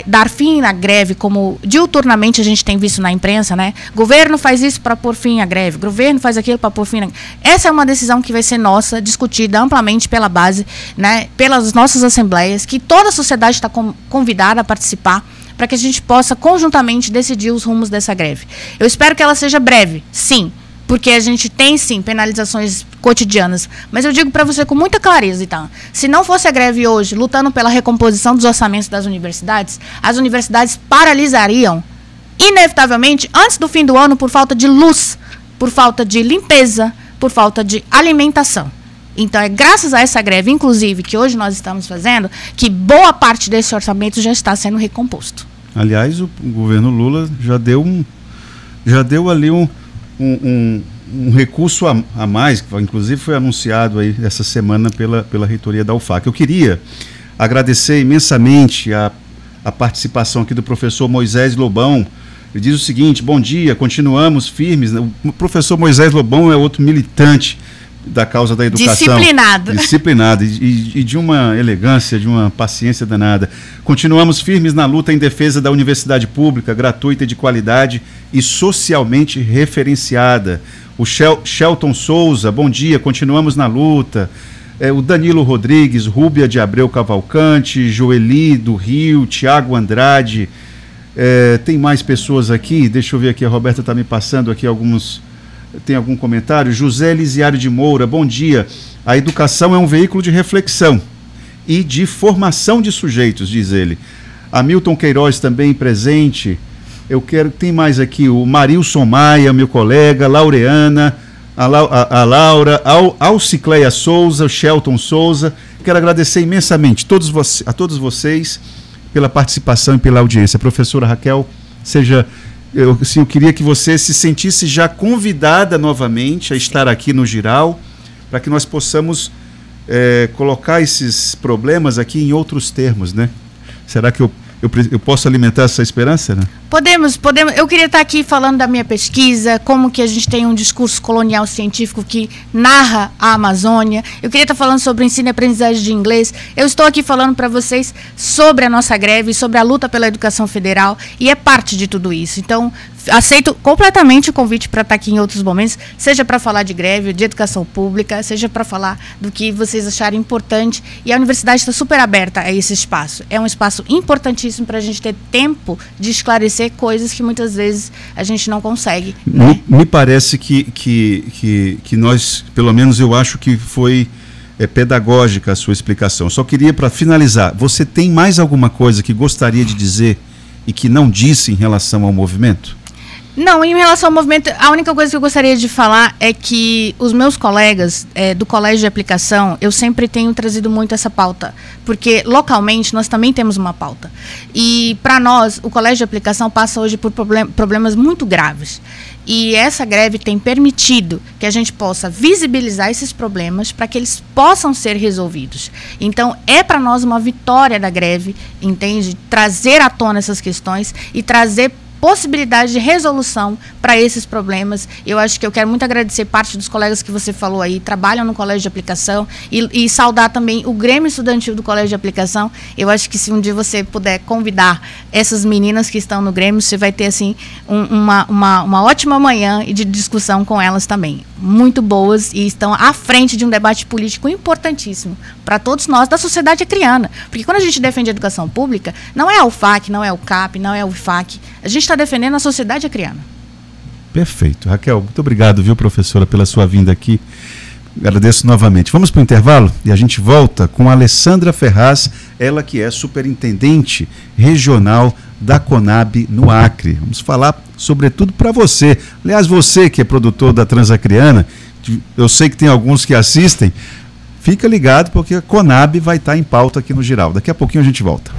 dar fim à greve, como diuturnamente a gente tem visto na imprensa, né? Governo faz isso para pôr fim à greve, governo faz aquilo para pôr fim à greve. Essa é uma decisão que vai ser nossa, discutida amplamente pela base, né? Pelas nossas assembleias, que toda a sociedade está convidada a participar, para que a gente possa conjuntamente decidir os rumos dessa greve. Eu espero que ela seja breve, sim, porque a gente tem, sim, penalizações cotidianas. Mas eu digo para você com muita clareza, então, se não fosse a greve hoje, lutando pela recomposição dos orçamentos das universidades, as universidades paralisariam, inevitavelmente, antes do fim do ano, por falta de luz, por falta de limpeza, por falta de alimentação. Então, é graças a essa greve, inclusive, que hoje nós estamos fazendo, que boa parte desse orçamento já está sendo recomposto.
Aliás, o governo Lula já deu ali um recurso a mais, que inclusive foi anunciado aí essa semana pela reitoria da UFAC. Eu queria agradecer imensamente a participação aqui do professor Moisés Lobão. Ele diz o seguinte: bom dia, continuamos firmes. O professor Moisés Lobão é outro militante da causa da educação. Disciplinado e de uma elegância, de uma paciência danada. Continuamos firmes na luta em defesa da universidade pública, gratuita e de qualidade e socialmente referenciada. O Shelton Souza, bom dia, continuamos na luta. O Danilo Rodrigues, Rúbia de Abreu Cavalcante, Joeli do Rio, Tiago Andrade. Tem mais pessoas aqui, deixa eu ver aqui, a Roberta está me passando aqui alguns... Tem algum comentário? José Elisiário de Moura, bom dia. A educação é um veículo de reflexão e de formação de sujeitos, diz ele. Hamilton Queiroz também presente. Tem mais aqui, o Marilson Maia, meu colega, Laureana, a Laura, Alcicleia Souza, o Shelton Souza. Quero agradecer imensamente a todos vocês pela participação e pela audiência. Professora Raquel, eu queria que você se sentisse já convidada novamente a estar aqui no Giral, para que nós possamos colocar esses problemas aqui em outros termos, né? Será que eu posso alimentar essa esperança, né?
Podemos. Eu queria estar aqui falando da minha pesquisa, como que a gente tem um discurso colonial científico que narra a Amazônia. Eu queria estar falando sobre o ensino e aprendizagem de inglês. Eu estou aqui falando para vocês sobre a nossa greve, sobre a luta pela educação federal, e é parte de tudo isso. Então, aceito completamente o convite para estar aqui em outros momentos, seja para falar de greve, de educação pública, seja para falar do que vocês acharem importante. E a universidade está super aberta a esse espaço. É um espaço importantíssimo para a gente ter tempo de esclarecer coisas que muitas vezes a gente não consegue. Né?
Me parece que nós, pelo menos eu acho que foi pedagógica a sua explicação. Só queria, para finalizar, você tem mais alguma coisa que gostaria de dizer e que não disse em relação ao movimento?
Não, em relação ao movimento, a única coisa que eu gostaria de falar é que os meus colegas do Colégio de Aplicação, eu sempre tenho trazido muito essa pauta, porque localmente nós também temos uma pauta. E para nós, o Colégio de Aplicação passa hoje por problemas muito graves. E essa greve tem permitido que a gente possa visibilizar esses problemas para que eles possam ser resolvidos. Então, é para nós uma vitória da greve, entende? Trazer à tona essas questões e trazer possibilidade de resolução para esses problemas. Eu acho que eu quero muito agradecer parte dos colegas que você falou aí, trabalham no Colégio de Aplicação, e saudar também o Grêmio Estudantil do Colégio de Aplicação. Eu acho que se um dia você puder convidar essas meninas que estão no Grêmio, você vai ter assim uma ótima manhã e de discussão com elas também. Muito boas e estão à frente de um debate político importantíssimo para todos nós da sociedade acriana. Porque quando a gente defende a educação pública, não é a UFAC, não é o CAP, não é o IFAC, a gente está defendendo a sociedade acriana.
Perfeito. Raquel, muito obrigado, viu, professora, pela sua vinda aqui. Agradeço novamente. Vamos para o intervalo e a gente volta com a Alessandra Ferraz, ela que é superintendente regional da Conab no Acre. Vamos falar sobretudo para você. Aliás, você que é produtor da Transacriana, eu sei que tem alguns que assistem, fica ligado porque a Conab vai estar em pauta aqui no Giral. Daqui a pouquinho a gente volta.